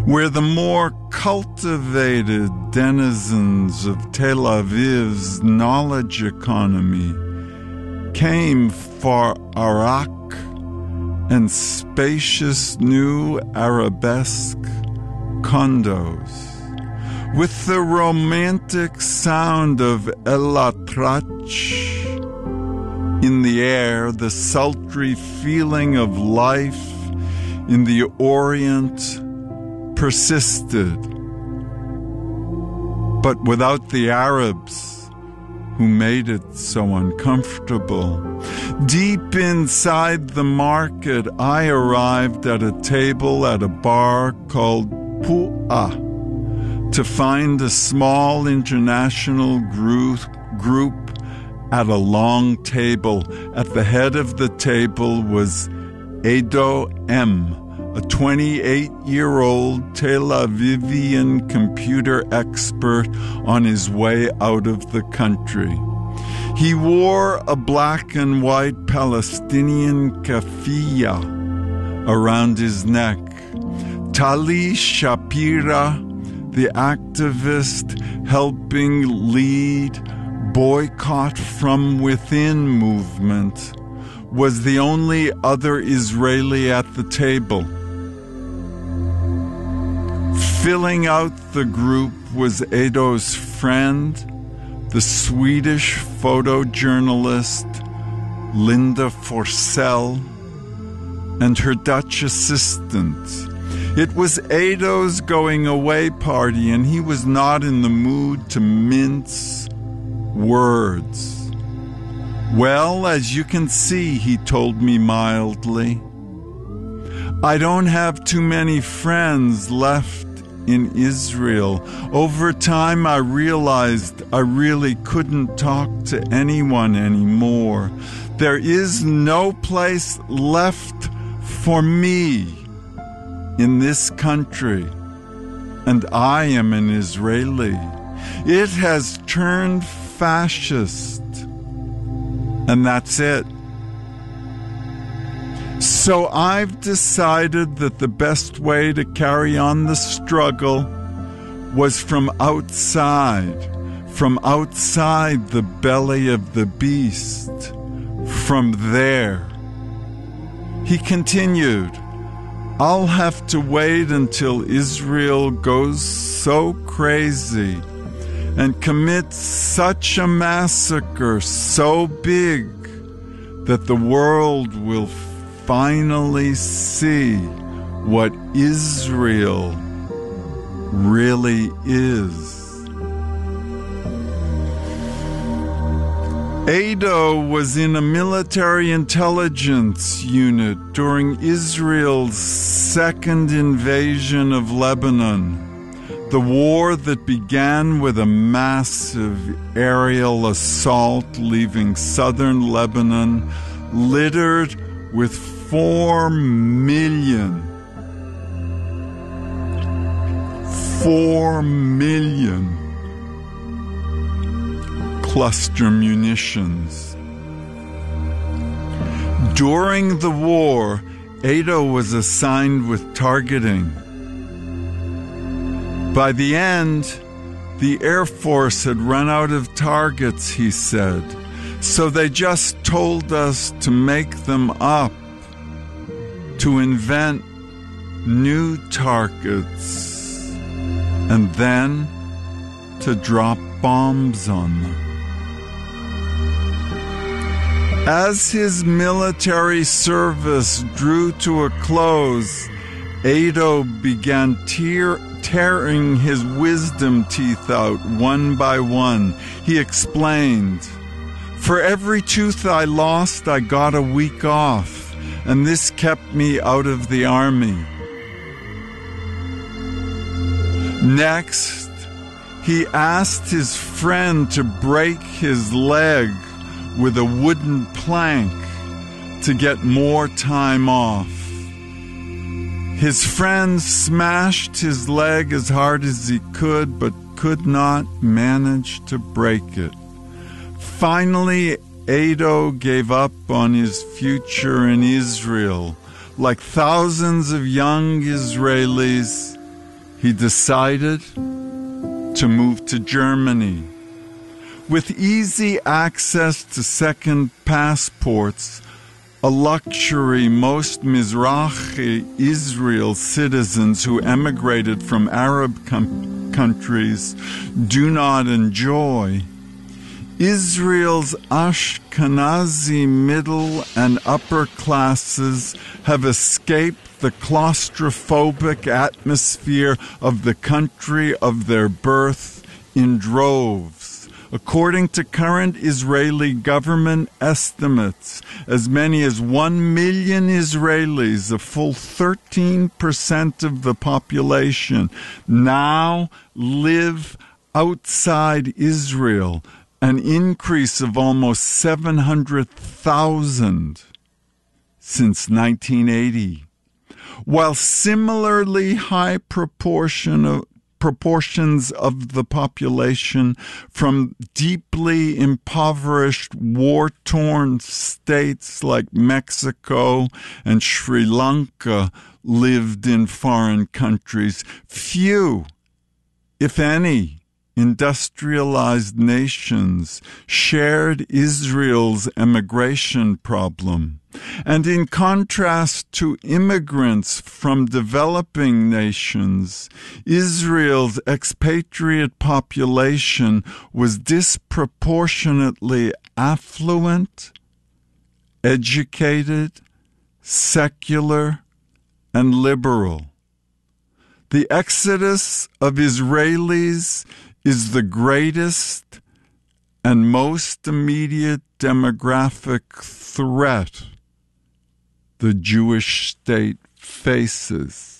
where the more cultivated denizens of Tel Aviv's knowledge economy came for arak and spacious new arabesque condos, with the romantic sound of El-Atrach in the air, the sultry feeling of life in the Orient persisted, but without the Arabs who made it so uncomfortable. Deep inside the market, I arrived at a table at a bar called Pu'ah to find a small international group at a long table. At the head of the table was Edo M., a 28-year-old Tel Avivian computer expert on his way out of the country. He wore a black and white Palestinian keffiyeh around his neck. Tali Shapira, the activist helping lead Boycott from Within movement, was the only other Israeli at the table. Filling out the group was Edo's friend, the Swedish photojournalist Linda Forsell, and her Dutch assistant. It was Edo's going-away party, and he was not in the mood to mince words. Well, as you can see, he told me mildly, I don't have too many friends left in Israel. Over time, I realized I really couldn't talk to anyone anymore. There is no place left for me in this country, and I am an Israeli. It has turned fascist, and that's it. So I've decided that the best way to carry on the struggle was from outside the belly of the beast, from there. He continued, I'll have to wait until Israel goes so crazy and commits such a massacre so big that the world will finally see what Israel really is. Edo was in a military intelligence unit during Israel's second invasion of Lebanon, the war that began with a massive aerial assault leaving southern Lebanon littered with 4 million cluster munitions. During the war, Edo was assigned with targeting. By the end, the Air Force had run out of targets, he said, so they just told us to make them up, to invent new targets, and then to drop bombs on them. As his military service drew to a close, Edo began tearing his wisdom teeth out one by one. He explained, "For every tooth I lost, I got a week off, and this kept me out of the army." Next, he asked his friend to break his leg with a wooden plank to get more time off. His friend smashed his leg as hard as he could, but could not manage to break it. Finally, Ado gave up on his future in Israel. Like thousands of young Israelis, he decided to move to Germany. With easy access to second passports, a luxury most Mizrahi Israel citizens who emigrated from Arab countries do not enjoy, Israel's Ashkenazi middle and upper classes have escaped the claustrophobic atmosphere of the country of their birth in droves. According to current Israeli government estimates, as many as 1 million Israelis, a full 13% of the population, now live outside Israel, an increase of almost 700,000 since 1980. While similarly high proportions of the population from deeply impoverished, war-torn states like Mexico and Sri Lanka lived in foreign countries, few, if any, industrialized nations shared Israel's emigration problem. And in contrast to immigrants from developing nations, Israel's expatriate population was disproportionately affluent, educated, secular, and liberal. The exodus of Israelis is the greatest and most immediate demographic threat the Jewish state faces.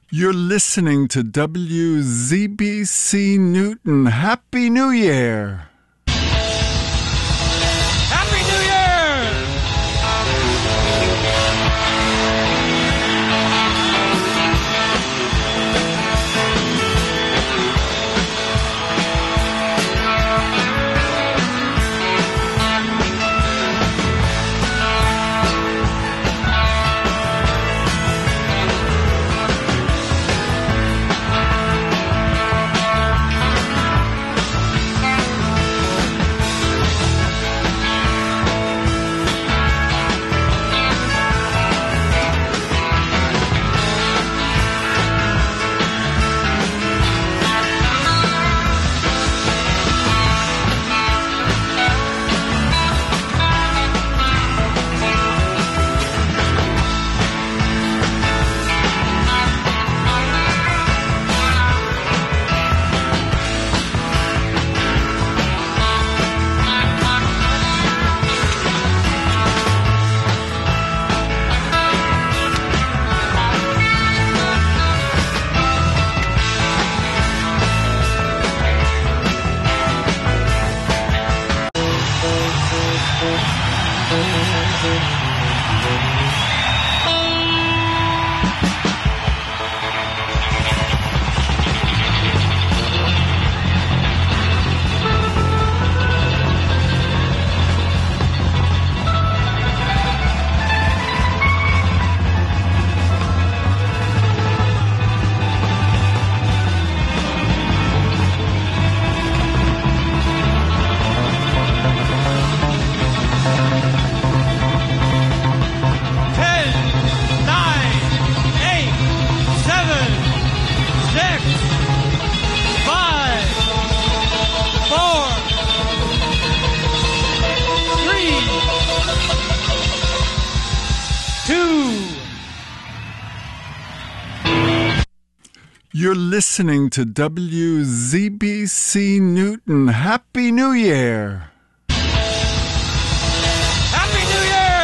You're listening to WZBC Newton. Happy New Year! Happy New Year! You're listening to WZBC Newton. Happy New Year! Happy New Year!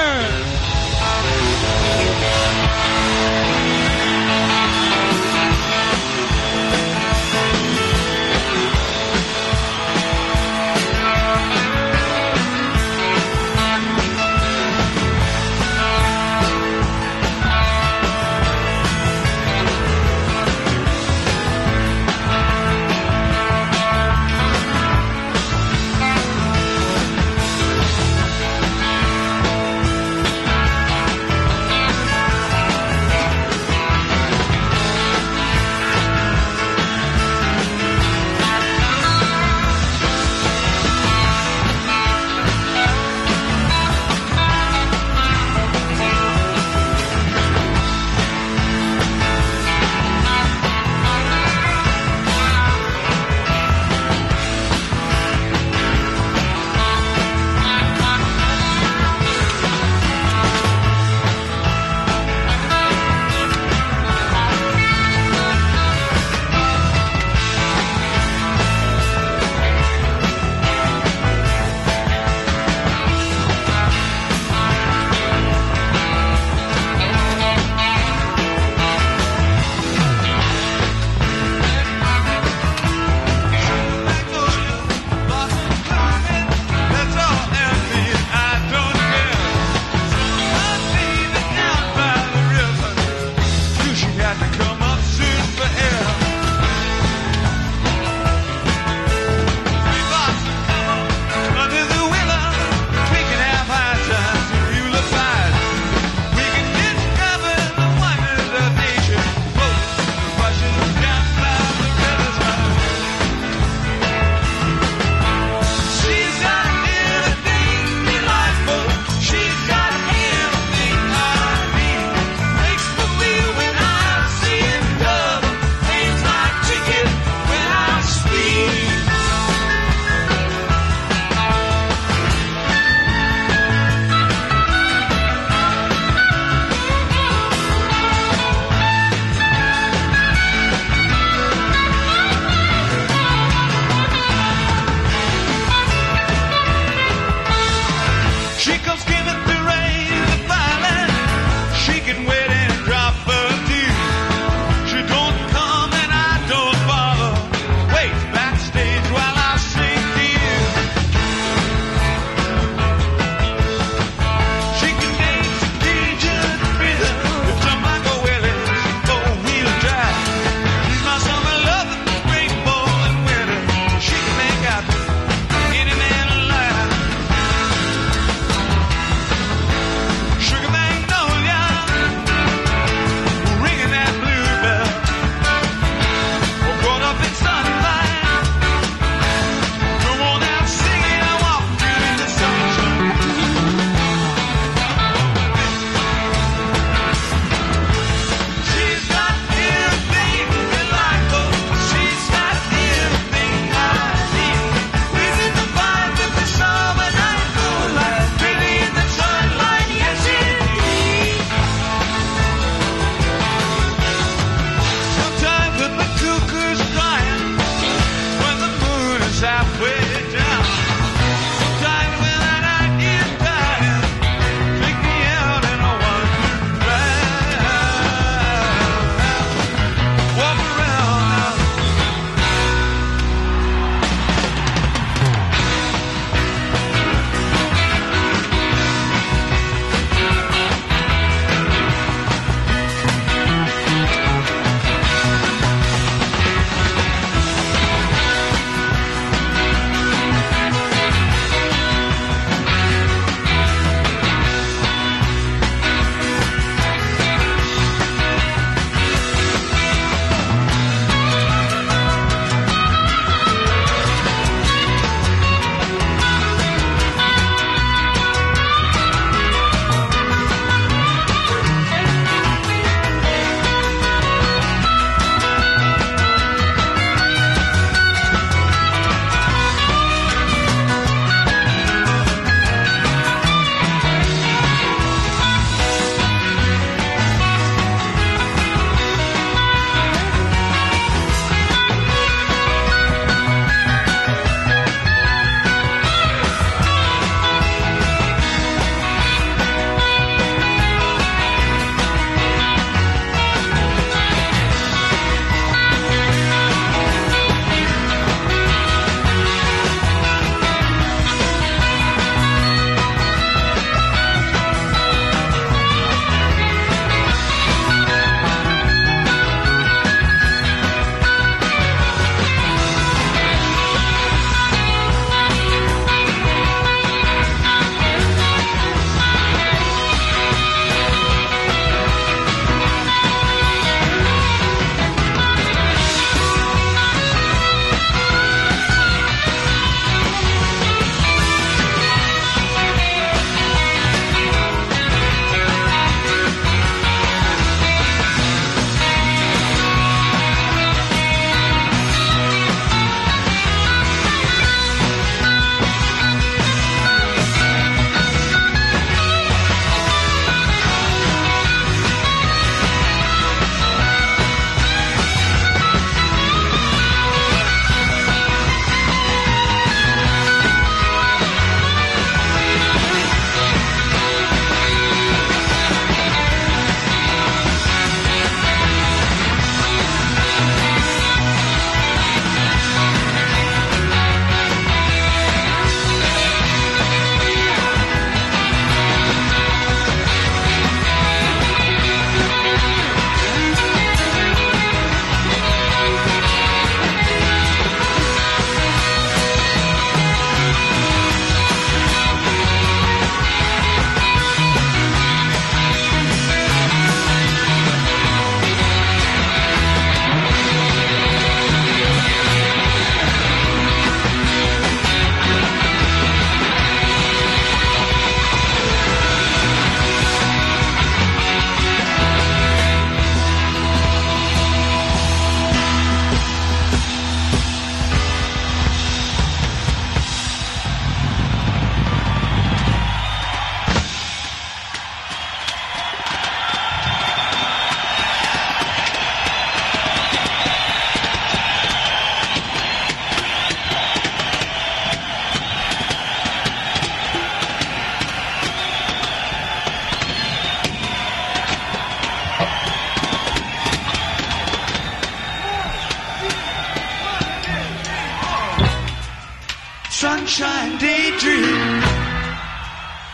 sunshine daydream.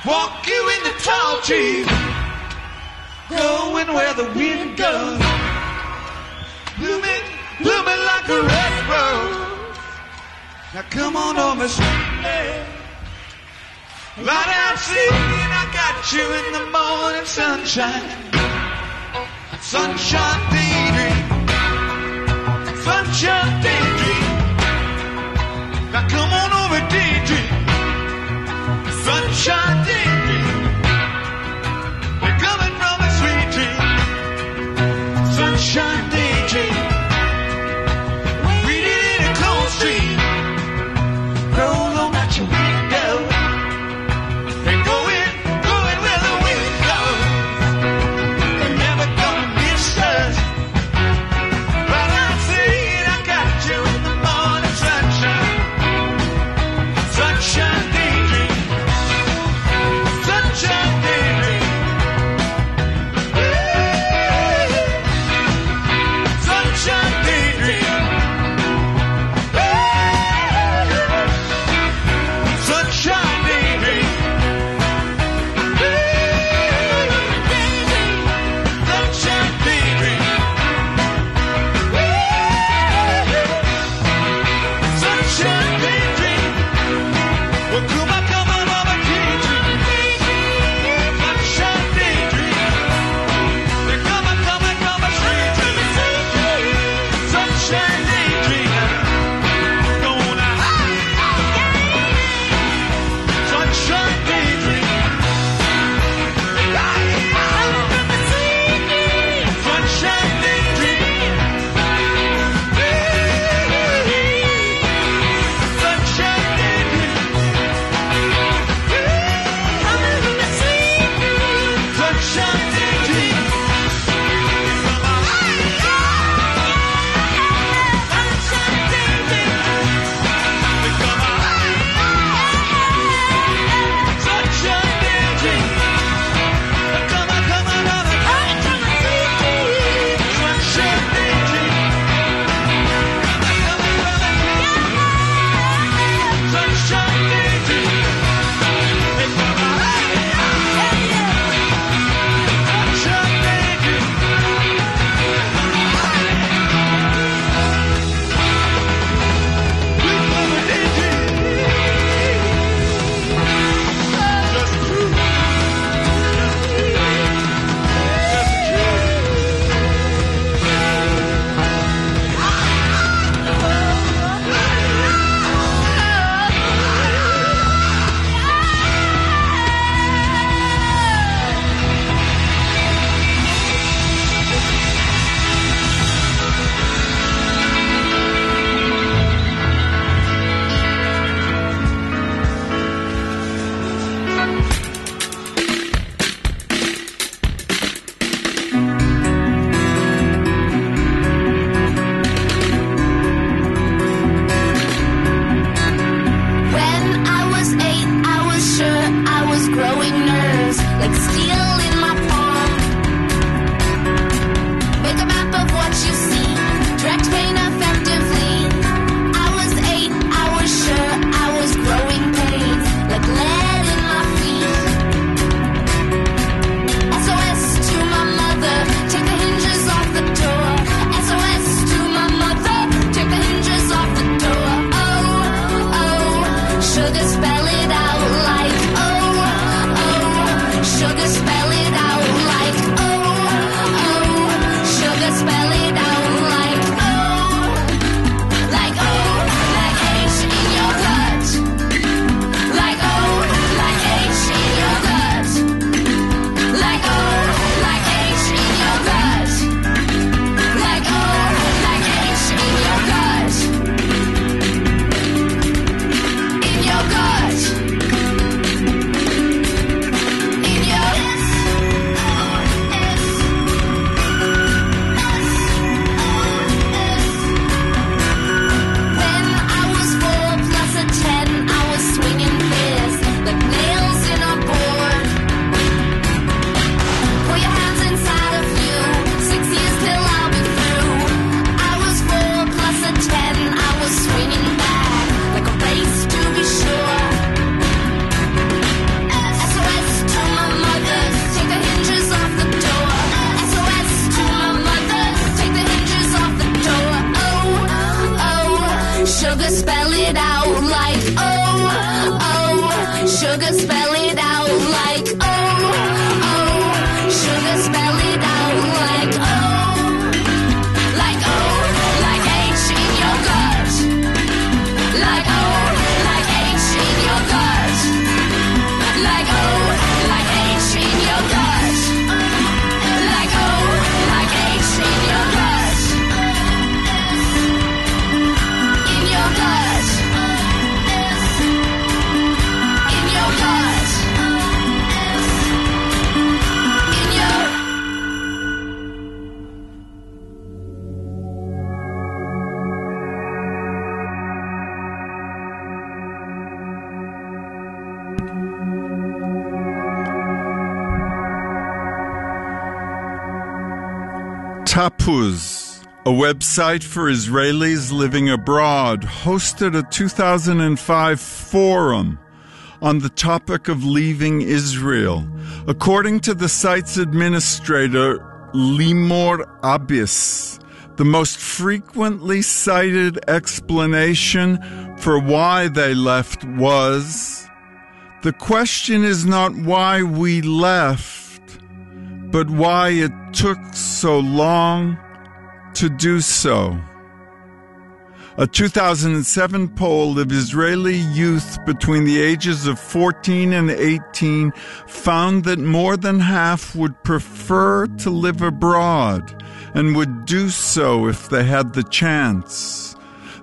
Walk you in the tall trees, going where the wind goes, blooming, blooming like a red rose. Now come on over, sweetie. Light out, singing, I got you in the morning sunshine. Sunshine daydream, sunshine daydream. Now come on over, daydream, sunshine daydream. We're coming from a sweet dream, sunshine daydream. Reading in a cold stream, roll on out your window. And going, going where the wind goes. They're never gonna miss us. Right out saying I got you in the morning sunshine. Sunshine daydream. Sunshine daydream. Sunshine daydream. Sunshine daydream. Sunshine daydream. Sunshine daydream. Well, come on over, daydream. Sunshine daydream. Come on, sweet dream. Sunshine daydream. Gonna sunshine daydream. Sunshine daydream. Sunshine daydream. Sunshine daydream. Sunshine daydream. Come on, over. Sunshine daydream. Sunshine daydream. Sunshine daydream. When I was 8, I was sure I was growing nerves like steel in my palm. Make a map of what you see, direct pain effectively. I was 8, I was sure I was growing pains like lead in my feet. SOS to my mother, take the hinges off the door. SOS to my mother, take the hinges off the door. Sugar, spell it out like sugar, spell it out like sugar, spell it out like like H in your gut, like H in your gut, like H in your gut, like H in your gut. In your gut. sugar, spell it out like oh, oh. Sugar, spell it out like oh, like H in your gut. Like oh, like H in your gut. Like oh, like H in your gut. Like oh, like H in your gut. In your gut. In your gut. In your Tapuz, a website for Israelis living abroad, hosted a 2005 forum on the topic of leaving Israel. According to the site's administrator, Limor Abyss, the most frequently cited explanation for why they left was, "The question is not why we left, but why it took so long to do so." A 2007 poll of Israeli youth between the ages of 14 and 18 found that more than half would prefer to live abroad and would do so if they had the chance.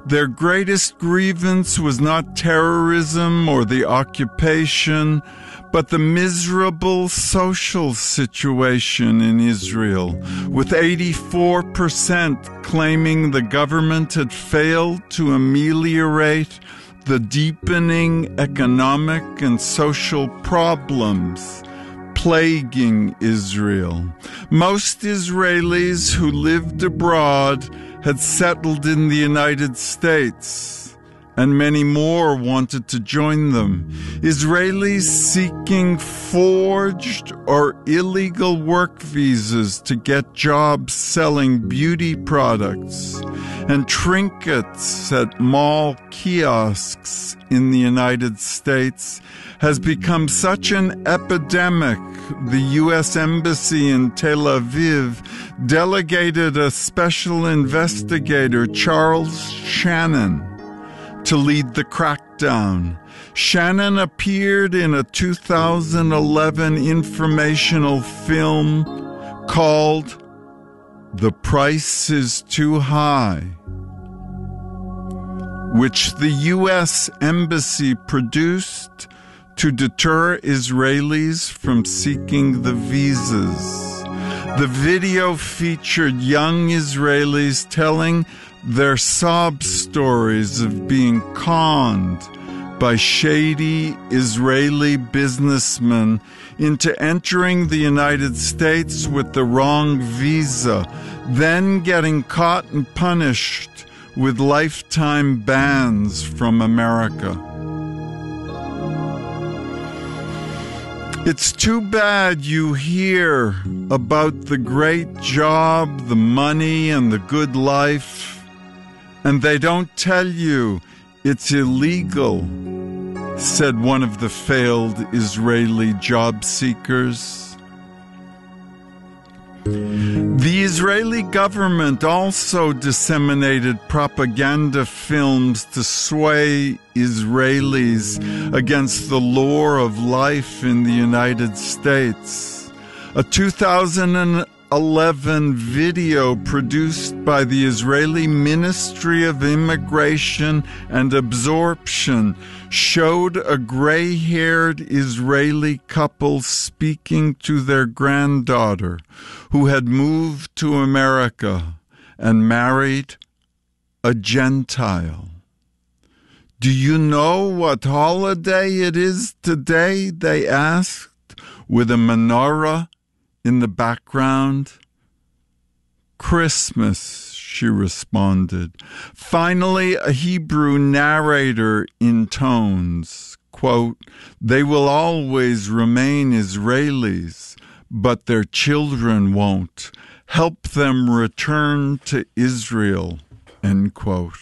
Their greatest grievance was not terrorism or the occupation, but the miserable social situation in Israel, with 84% claiming the government had failed to ameliorate the deepening economic and social problems plaguing Israel. Most Israelis who lived abroad had settled in the United States, and many more wanted to join them. Israelis seeking forged or illegal work visas to get jobs selling beauty products and trinkets at mall kiosks in the United States has become such an epidemic, the U.S. Embassy in Tel Aviv delegated a special investigator, Charles Shannon, to lead the crackdown. Shannon appeared in a 2011 informational film called The Price is Too High, which the U.S. Embassy produced to deter Israelis from seeking the visas. The video featured young Israelis telling their sob stories of being conned by shady Israeli businessmen into entering the United States with the wrong visa, then getting caught and punished with lifetime bans from America. It's too bad you hear about the great job, the money, and the good life, and they don't tell you it's illegal, said one of the failed Israeli job seekers. The Israeli government also disseminated propaganda films to sway Israelis against the lure of life in the United States. A 2011 video produced by the Israeli Ministry of Immigration and Absorption showed a gray-haired Israeli couple speaking to their granddaughter, who had moved to America and married a Gentile. "Do you know what holiday it is today?" they asked, with a menorah in the background. "Christmas," she responded. Finally, a Hebrew narrator intones, quote, "They will always remain Israelis, but their children won't. Help them return to Israel," end quote.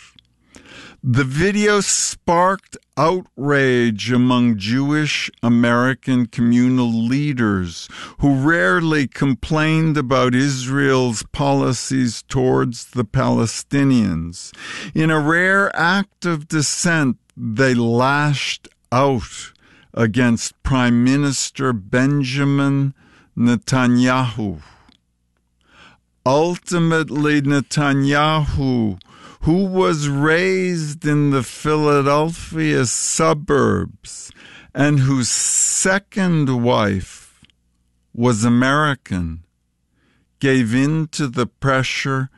The video sparked outrage among Jewish American communal leaders who rarely complained about Israel's policies towards the Palestinians. In a rare act of dissent, they lashed out against Prime Minister Benjamin Netanyahu. Ultimately, Netanyahu, who was raised in the Philadelphia suburbs and whose second wife was American, gave in to the pressure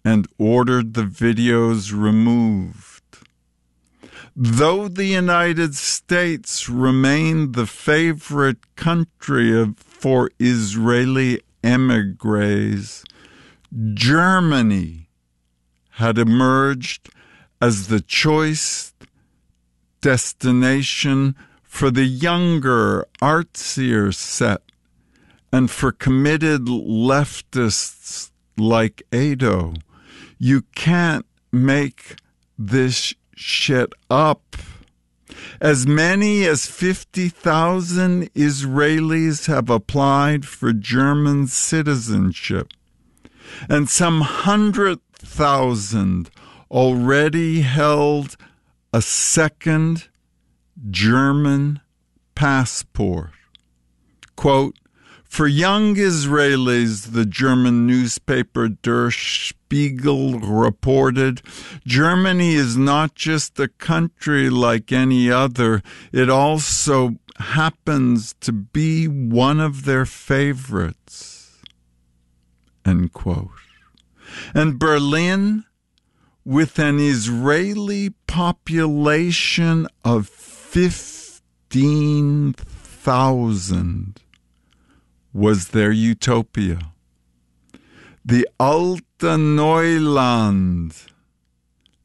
and ordered the videos removed. Though the United States remained the favorite country for Israeli emigres, Germany had emerged as the choice destination for the younger, artsier set, and for committed leftists like Ado. You can't make this shit up. As many as 50,000 Israelis have applied for German citizenship, and some 100,000 already held a second German passport. Quote, for young Israelis, the German newspaper Der Spiegel reported, Germany is not just a country like any other, it also happens to be one of their favorites. End quote. And Berlin, with an Israeli population of 15,000, was their utopia. The Alte Neuland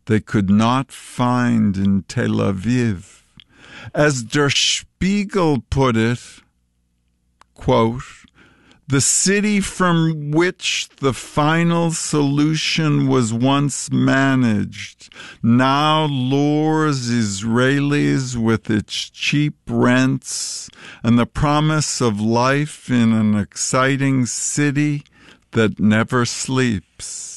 they could not find in Tel Aviv. As Der Spiegel put it, quote, the city from which the final solution was once managed now lures Israelis with its cheap rents and the promise of life in an exciting city that never sleeps.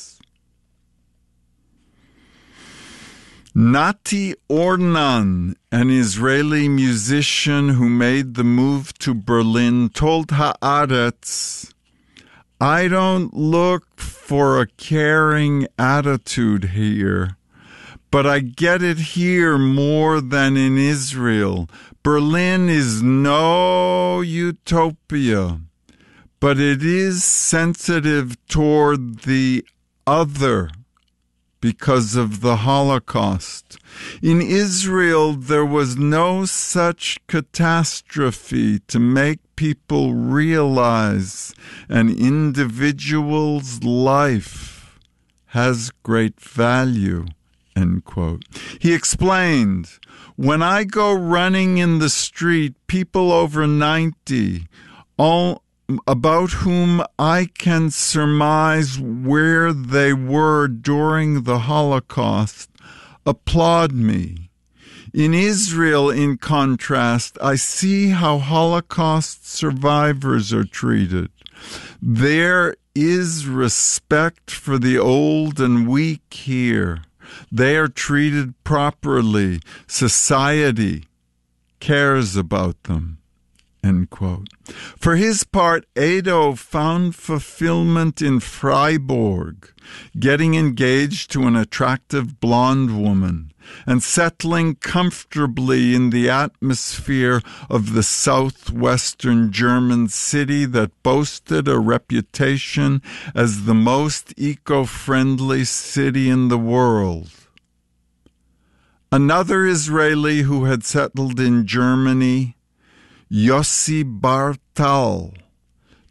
Nati Ornan, an Israeli musician who made the move to Berlin, told Haaretz, I don't look for a caring attitude here, but I get it here more than in Israel. Berlin is no utopia, but it is sensitive toward the other because of the Holocaust. In Israel, there was no such catastrophe to make people realize an individual's life has great value, end quote. He explained, when I go running in the street, people over 90, all about whom I can surmise where they were during the Holocaust, applaud me. In Israel, in contrast, I see how Holocaust survivors are treated. There is respect for the old and weak here. They are treated properly. Society cares about them. End quote. For his part, Ado found fulfillment in Freiburg, getting engaged to an attractive blonde woman and settling comfortably in the atmosphere of the southwestern German city that boasted a reputation as the most eco-friendly city in the world. Another Israeli who had settled in Germany, Yossi Bartal,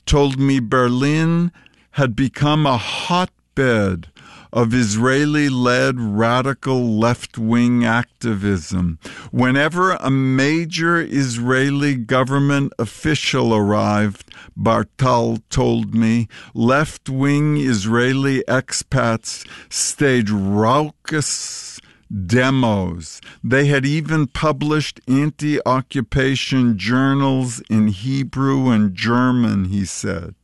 told me Berlin had become a hotbed of Israeli-led radical left-wing activism. Whenever a major Israeli government official arrived, Bartal told me, left-wing Israeli expats staged raucous demos. They had even published anti-occupation journals in Hebrew and German, he said.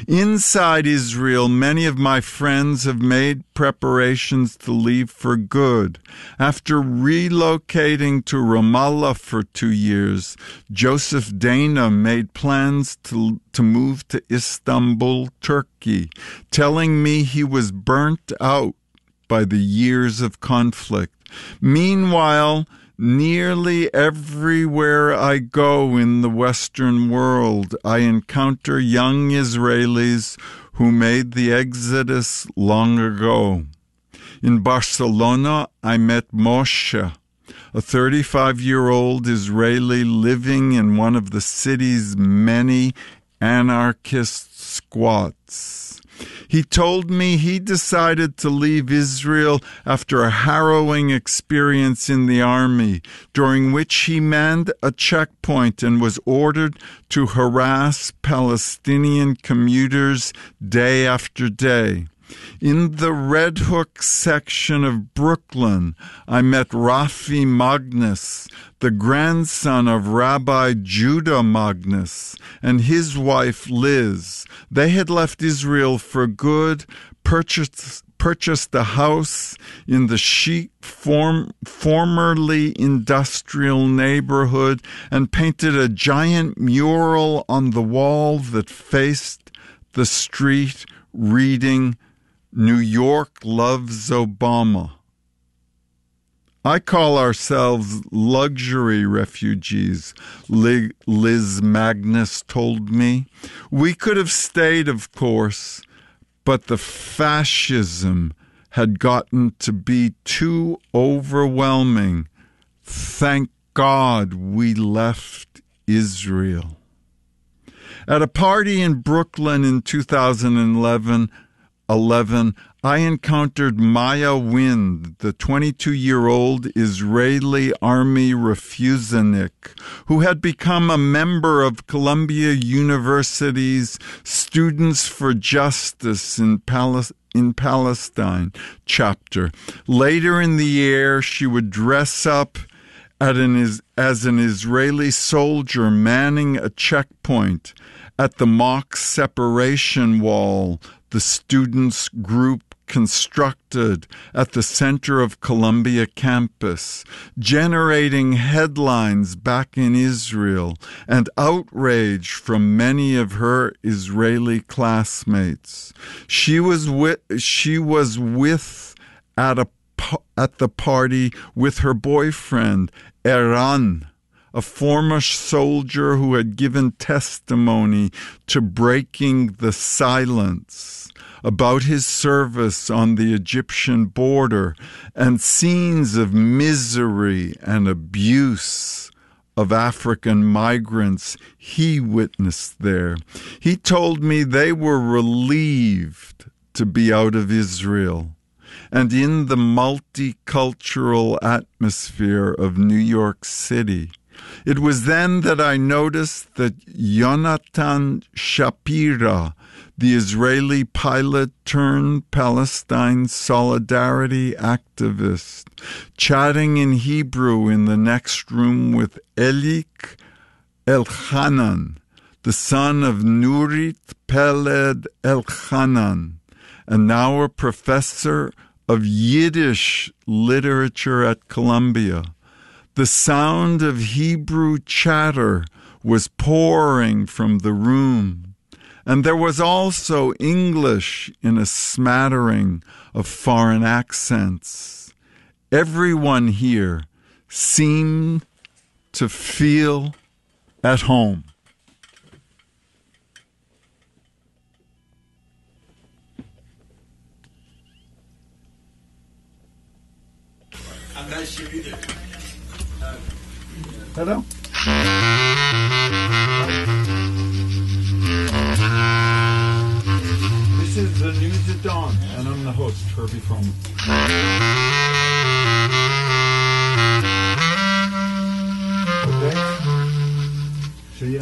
Inside Israel, many of my friends have made preparations to leave for good. After relocating to Ramallah for 2 years, Joseph Dana made plans to move to Istanbul, Turkey, telling me he was burnt out by the years of conflict. Meanwhile, nearly everywhere I go in the Western world, I encounter young Israelis who made the exodus long ago. In Barcelona, I met Moshe, a 35-year-old Israeli living in one of the city's many anarchist squats. He told me he decided to leave Israel after a harrowing experience in the army, during which he manned a checkpoint and was ordered to harass Palestinian commuters day after day. In the Red Hook section of Brooklyn, I met Rafi Magnus, the grandson of Rabbi Judah Magnus, and his wife Liz. They had left Israel for good, purchased a house in the chic, formerly industrial neighborhood, and painted a giant mural on the wall that faced the street reading, "New York loves Obama." I call ourselves luxury refugees, Liz Magnus told me. We could have stayed, of course, but the fascism had gotten to be too overwhelming. Thank God we left Israel. At a party in Brooklyn in 2011, I encountered Maya Wind, the 22-year-old Israeli army refusenik, who had become a member of Columbia University's Students for Justice in Palestine chapter. Later in the year, she would dress up as an Israeli soldier manning a checkpoint at the mock separation wall the students' group constructed at the center of Columbia campus, generating headlines back in Israel and outrage from many of her Israeli classmates. She was at the party with her boyfriend, Eran, a former soldier who had given testimony to breaking the silence about his service on the Egyptian border and scenes of misery and abuse of African migrants he witnessed there. He told me they were relieved to be out of Israel and in the multicultural atmosphere of New York City. It was then that I noticed that Yonatan Shapira, the Israeli pilot turned Palestine solidarity activist, chatting in Hebrew in the next room with Elik Elchanan, the son of Nurit Peled Elchanan, and now a professor of Yiddish literature at Columbia. The sound of Hebrew chatter was pouring from the room, and there was also English in a smattering of foreign accents. Everyone here seemed to feel at home. I'm not sure either. Hello? This is the News at Dawn, and I'm the host, Herbie Pearlman. Okay? See ya.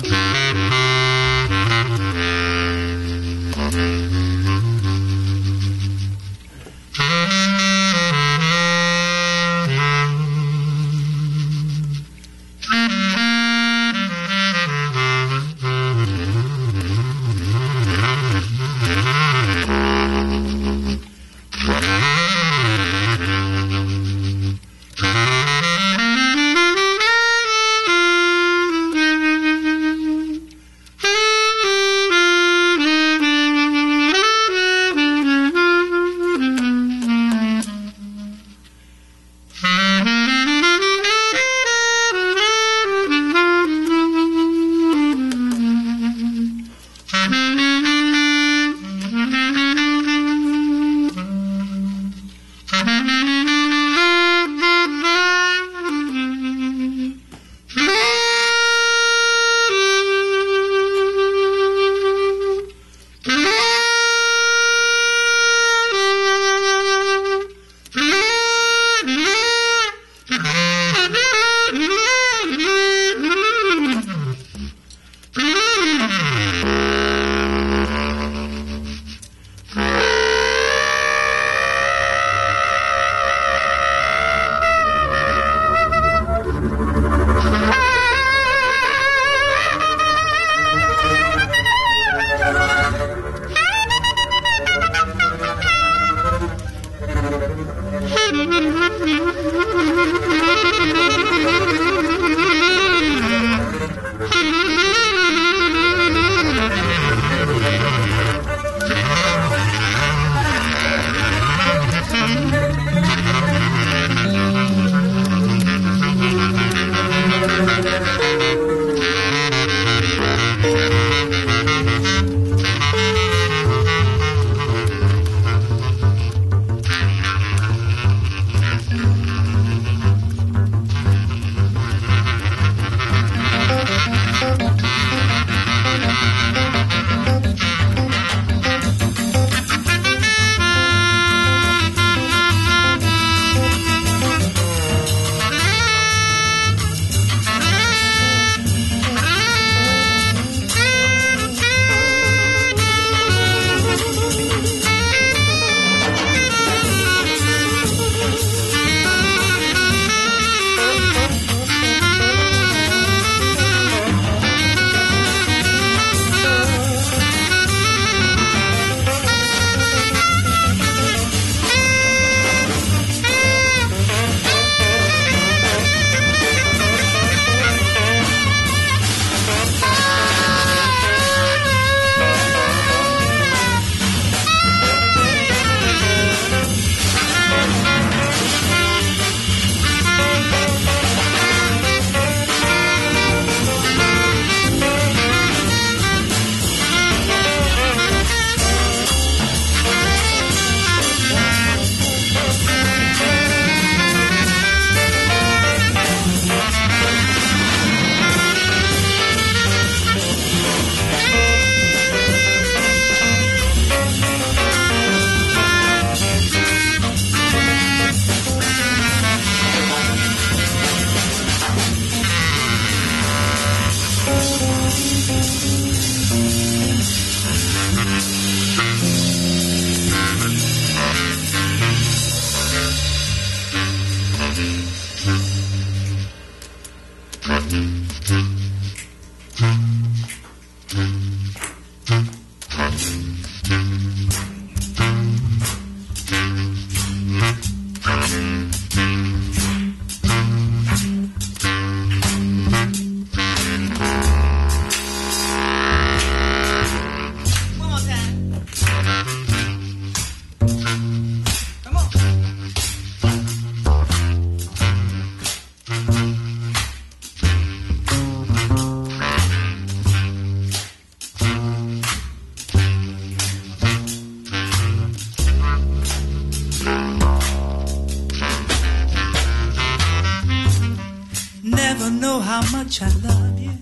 much I love you.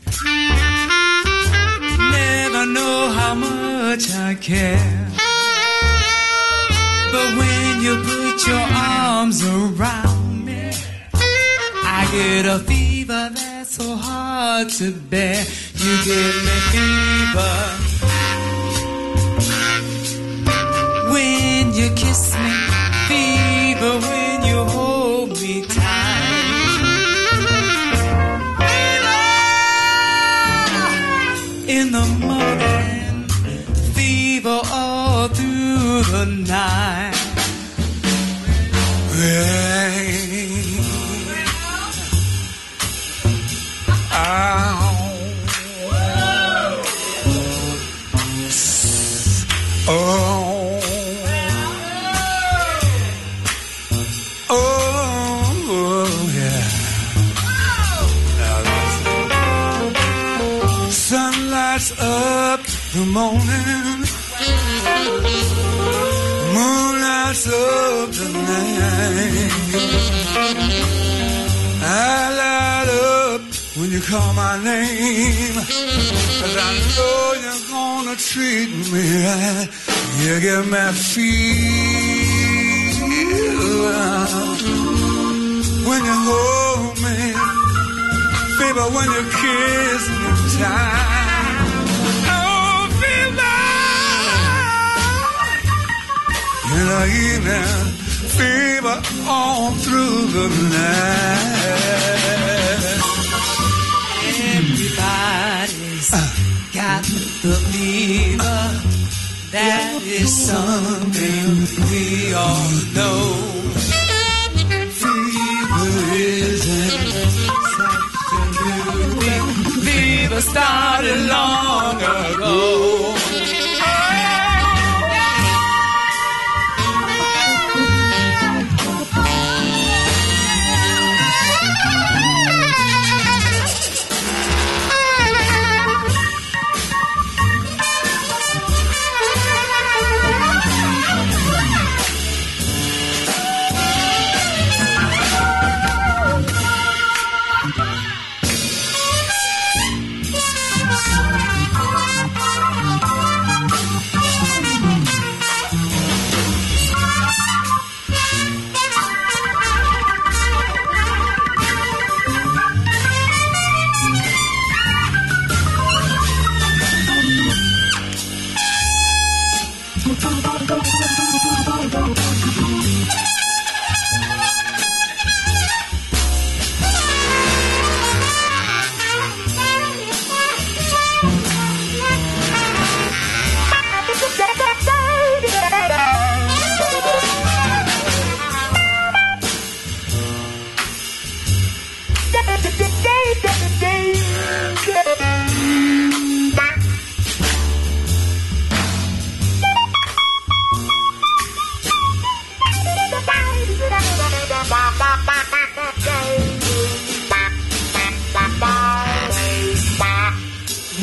Never know how much I care. But when you put your arms around me, I get a fever that's so hard to bear. You give me fever when you kiss me, fever when you hold me tight. In the morning, fever all through the night. Up the morning, moon lights up the night. I light up when you call my name, 'cause I know you're gonna treat me right. You give me feel when you hold me, fever when you kiss me tight. In the evening, fever all through the night. Everybody's got the fever. That is something we all know. Fever isn't such a new thing. Fever started long ago.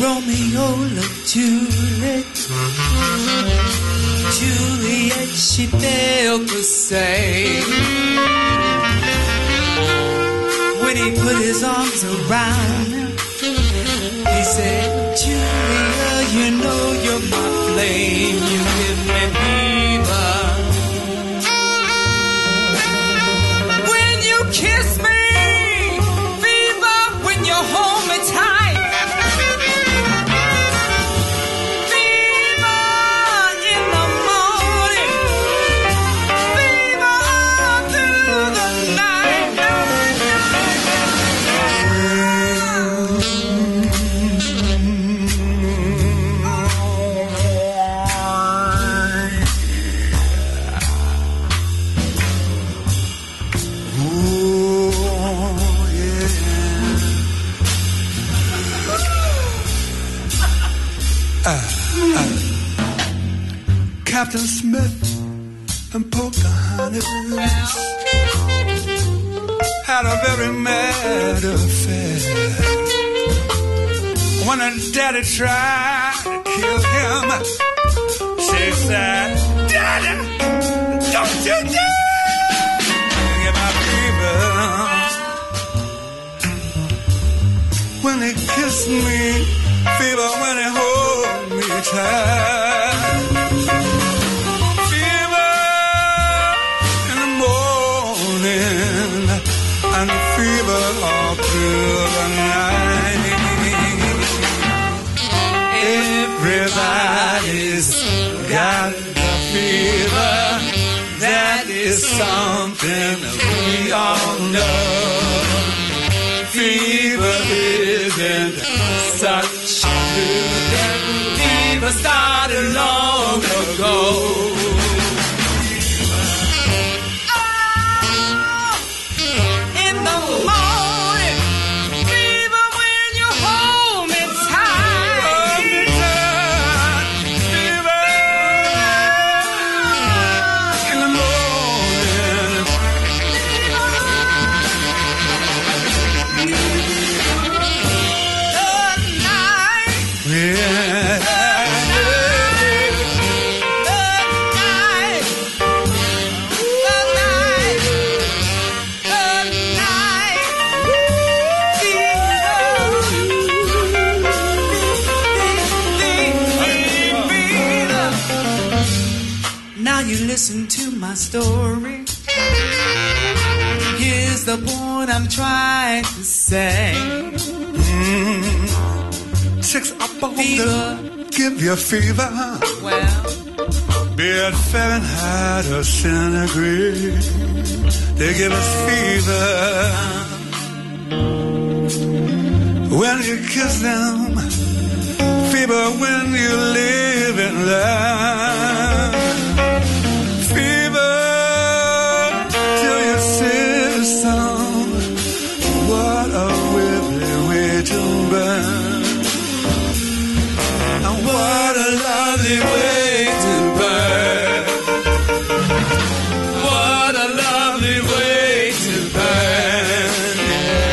Romeo loved Juliet. Juliet, she felt the same. When he put his arms around her, he said, Julia, you know you're my flame. You give me fever when you kiss me, fever when you hold me tight. Captain Smith and Pocahontas had a very mad affair. When her daddy tried to kill him, she said, Daddy, don't you dare get my fever. when they kiss me, fever when they hold me tight. Fever in the morning and fever all through the night. Everybody's got the fever. That is something we all know. Fever isn't such a good. Fever started long ago. Listen to my story. Here's the point I'm trying to say. Chicks up on fever. Give you fever. Well, be it Fahrenheit or centigrade, they give us fever. When you kiss them, fever when you live in love. What a wicked way to burn. And what a lovely way to burn. What a lovely way to burn. Yeah.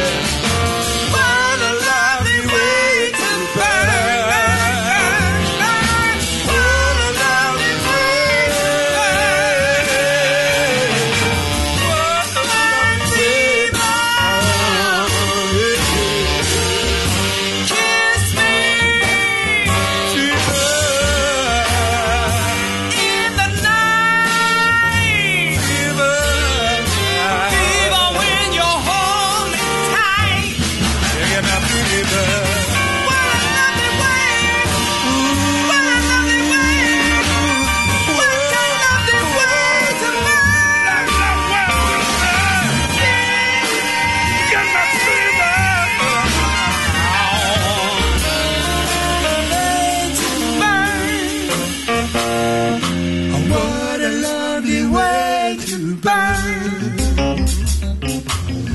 What a lovely way to burn.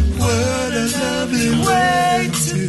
What a lovely way to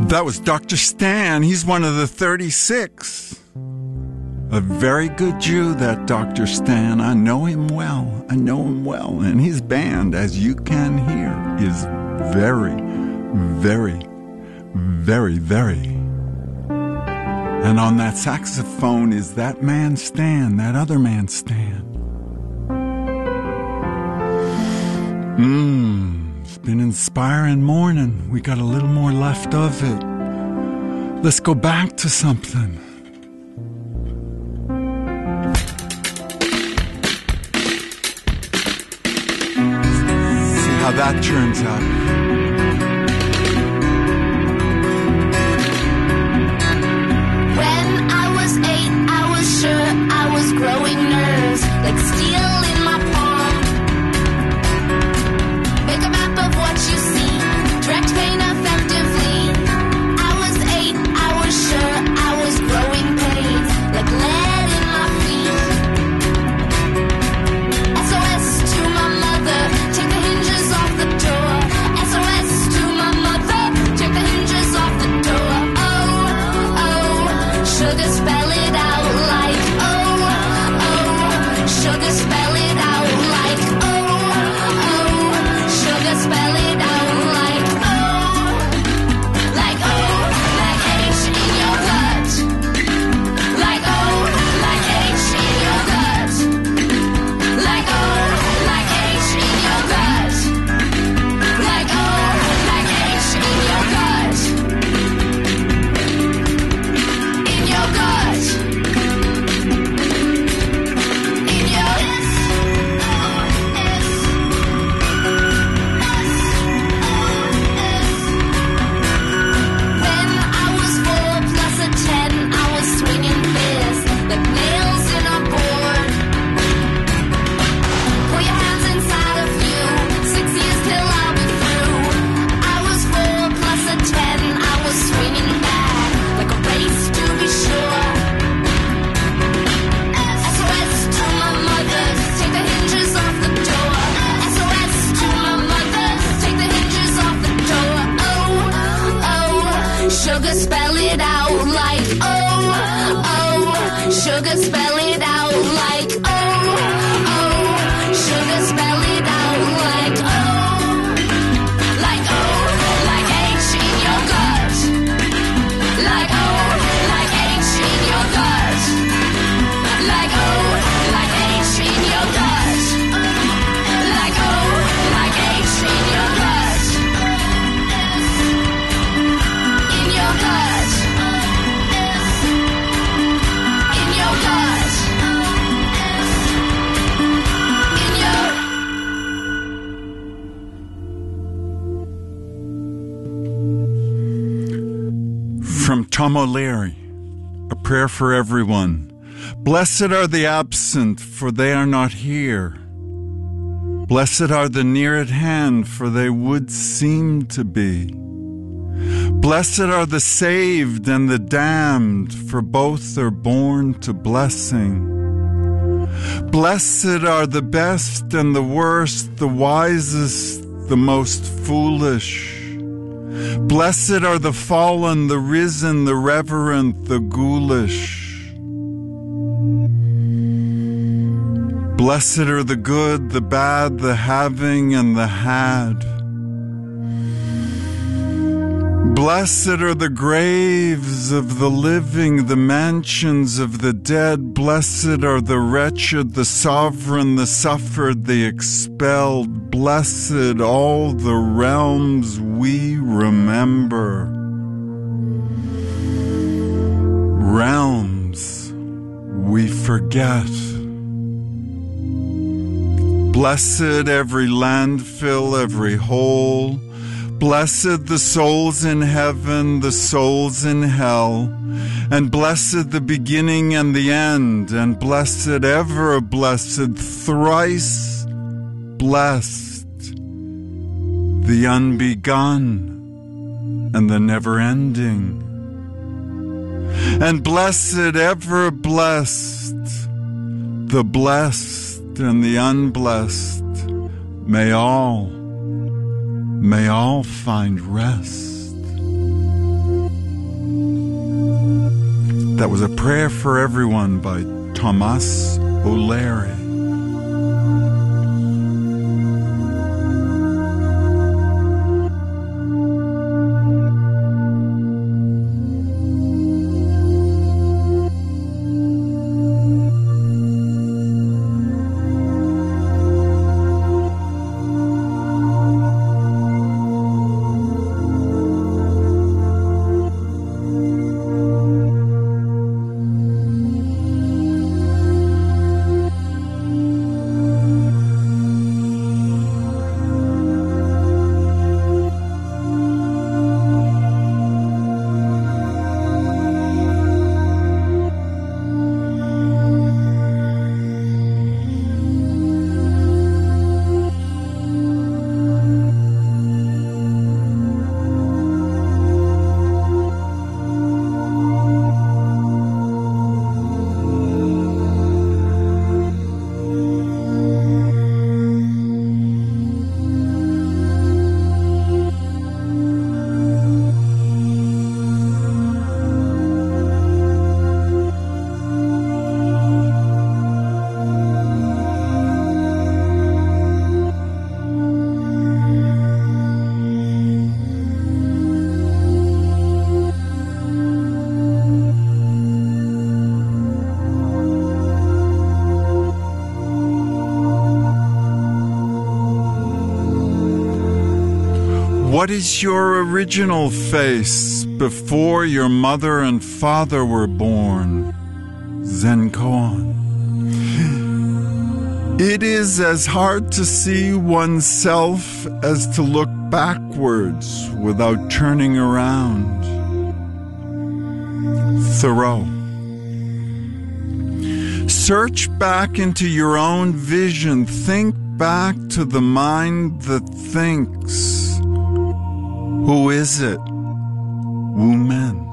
That was Dr. Stan. He's one of the 36. A very good Jew, that Dr. Stan. I know him well. And his band, as you can hear, is very, very, very, very. And on that saxophone is that man Stan, that other man Stan. It's been inspiring morning. We got a little more left of it. Let's go back to something. how that turns out. When I was 8, I was sure I was growing nerves like steel in my palm. Make a map of what you see, direct pain effectively. I was 8, I was sure I was growing pains like lead in my feet. SOS to my mother, take the hinges off the door. SOS to my mother, take the hinges off the door. Sugar, spell it out like sugar, spell it out like sugar, spell it out like like H in your gut, like H in your gut, like H in your gut, like H in your gut. In your gut. In your When I was 4 plus a 10, I was swinging fists like nails in a board. Pull your hands inside of you, 6 years till I'll be through. I was 4 plus a 10, I was swinging back like a race to be sure. SOS to my mother, take the hinges off the door. SOS to my mother, take the hinges off the door. Sugar, spell it out like sugar, spell it out like sugar, spell it out like like H in your gut, like H in your gut, like H in your gut, like H in your gut, in your gut, in your gut, in your. From Tom O'Leary, a prayer for everyone. Blessed are the absent, for they are not here. Blessed are the near at hand, for they would seem to be. Blessed are the saved and the damned, for both are born to blessing. Blessed are the best and the worst, the wisest, the most foolish. Blessed are the fallen, the risen, the reverent, the ghoulish. Blessed are the good, the bad, the having, and the had. Blessed are the graves of the living, the mansions of the dead. Blessed are the wretched, the sovereign, the suffered, the expelled. Blessed all the realms we remember. Realms we forget. Blessed every landfill, every hole. Blessed the souls in heaven, the souls in hell, and blessed the beginning and the end, and blessed ever blessed, thrice blessed, the unbegun and the never-ending, and blessed ever blessed, the blessed and the unblessed, may all find rest. That was a prayer for everyone by Thomas O'Leary. What is your original face before your mother and father were born? Zen koan. It is as hard to see oneself as to look backwards without turning around. Thoreau. Search back into your own vision. Think back to the mind that thinks. Who is it? Woman.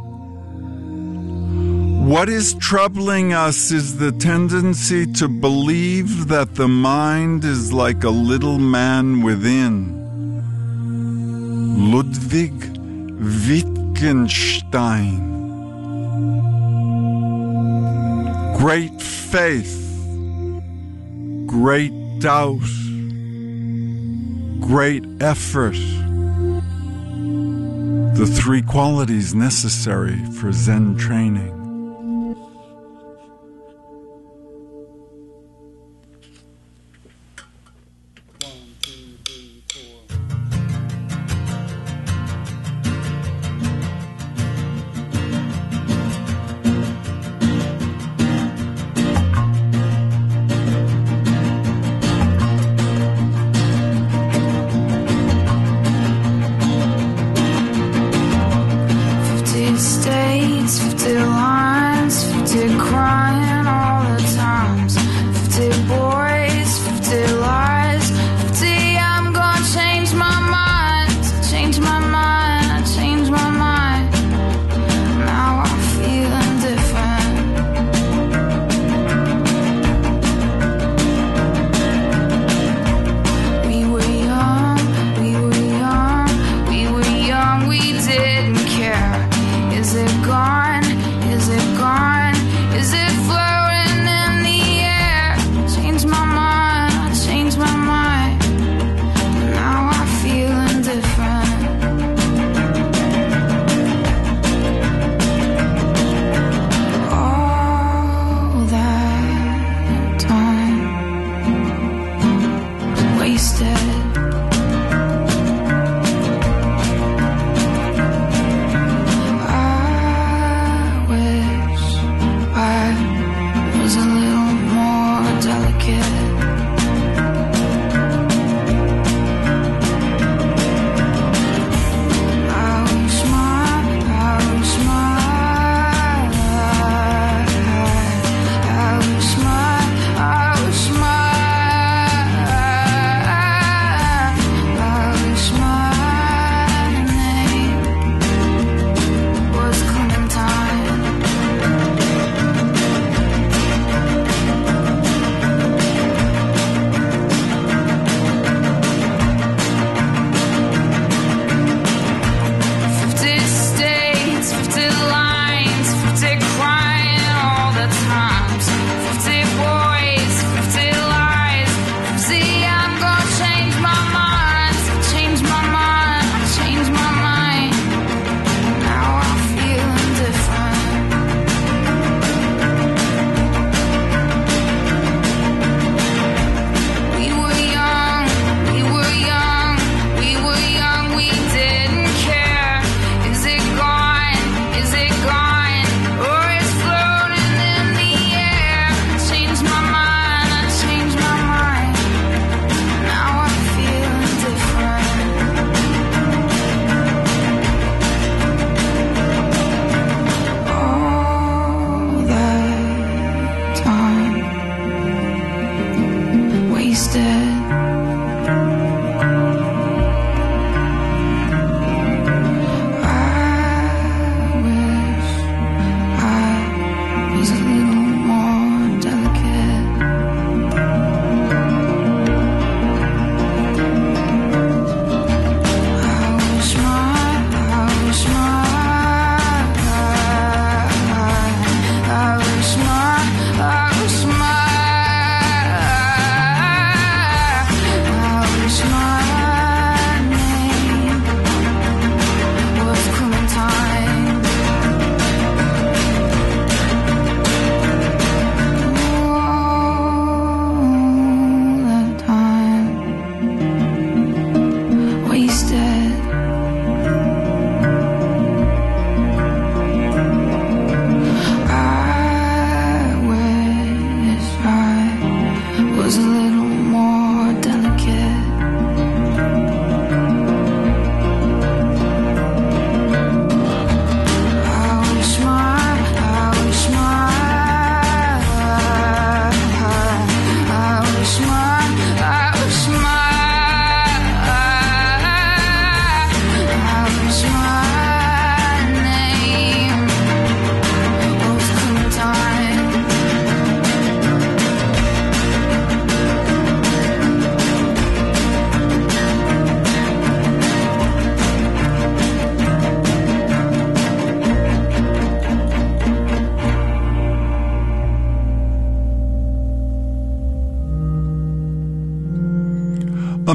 What is troubling us is the tendency to believe that the mind is like a little man within. Ludwig Wittgenstein. Great faith, great doubt, great effort. The three qualities necessary for Zen training. States, 50 lines.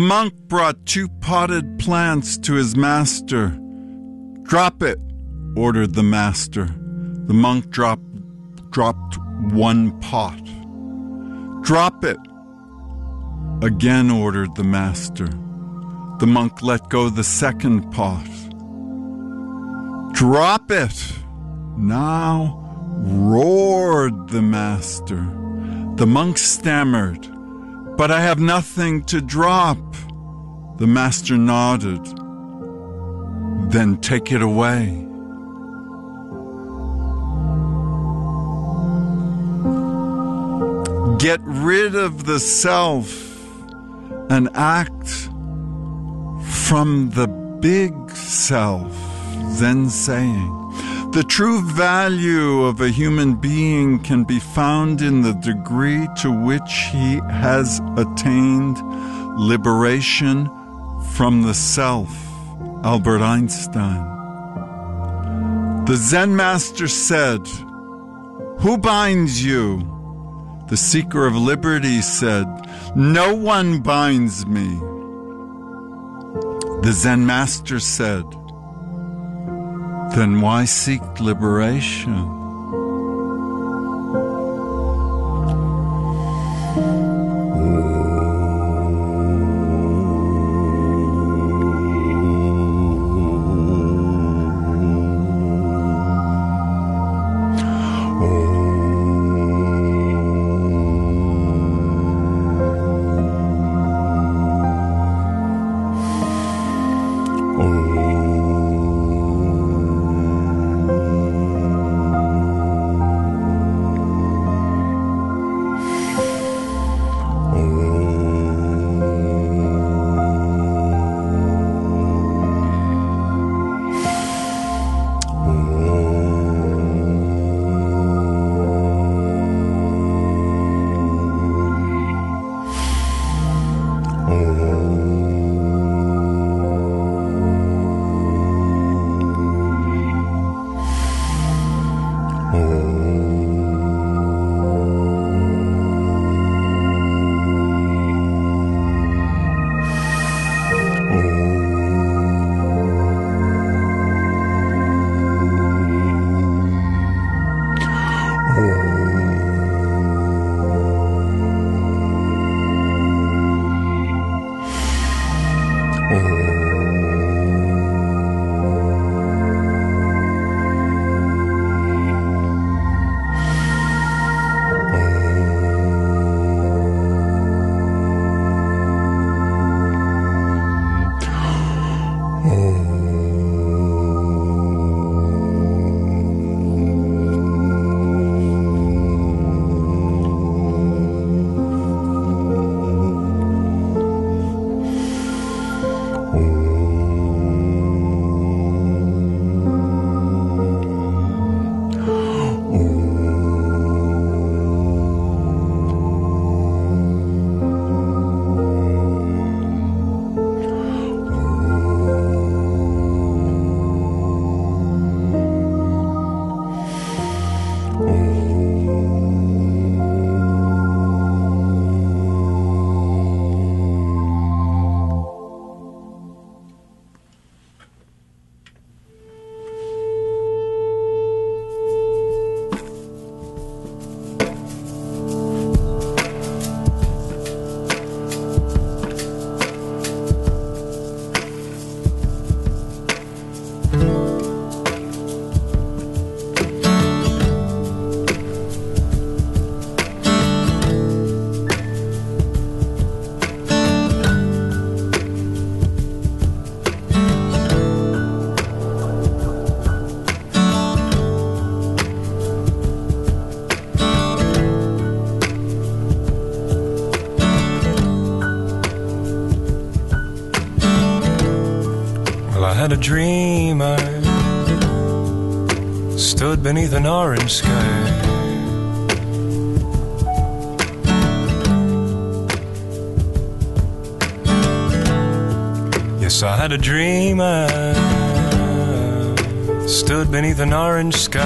monk brought 2 potted plants to his master. "Drop it," ordered the master. The monk dropped 1 pot. "Drop it," again ordered the master. The monk let go the 2nd pot. "Drop it," now roared the master. The monk stammered, "But I have nothing to drop." The master nodded. "Then take it away." Get rid of the self and act from the big self. Zen saying. The true value of a human being can be found in the degree to which he has attained liberation from the self. Albert Einstein. The Zen master said, "Who binds you?" The seeker of liberty said, "No one binds me." The Zen master said, "Then why seek liberation?" had a dream I stood beneath an orange sky. Yes, I had a dream I stood beneath an orange sky,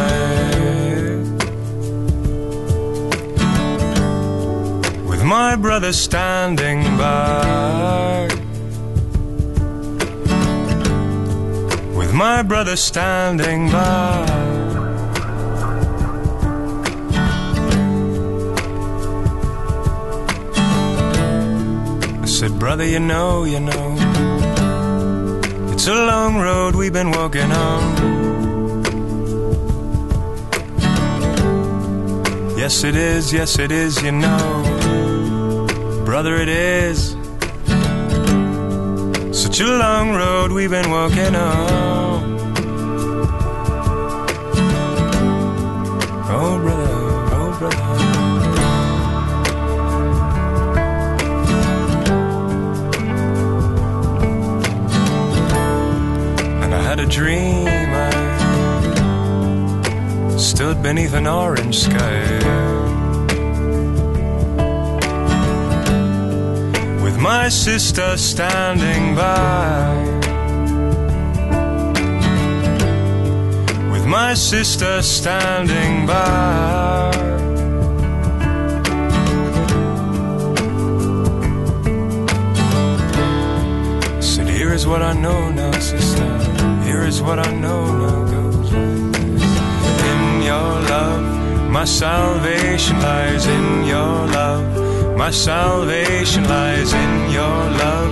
with my brother standing by. my brother standing by. I said, brother, you know, it's a long road we've been walking on. Yes, it is, you know, brother, it is. Such a long road we've been walking on. Oh, brother, oh, brother. And I had a dream, I stood beneath an orange sky, with my sister standing by, with my sister standing by. I said, here is what I know now, sister, here is what I know now, goes like this. In your love, my salvation lies. In your love, my salvation lies. In your love,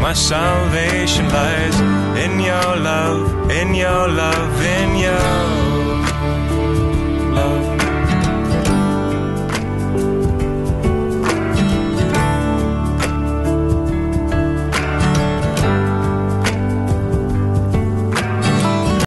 my salvation lies. In your love, in your love, in your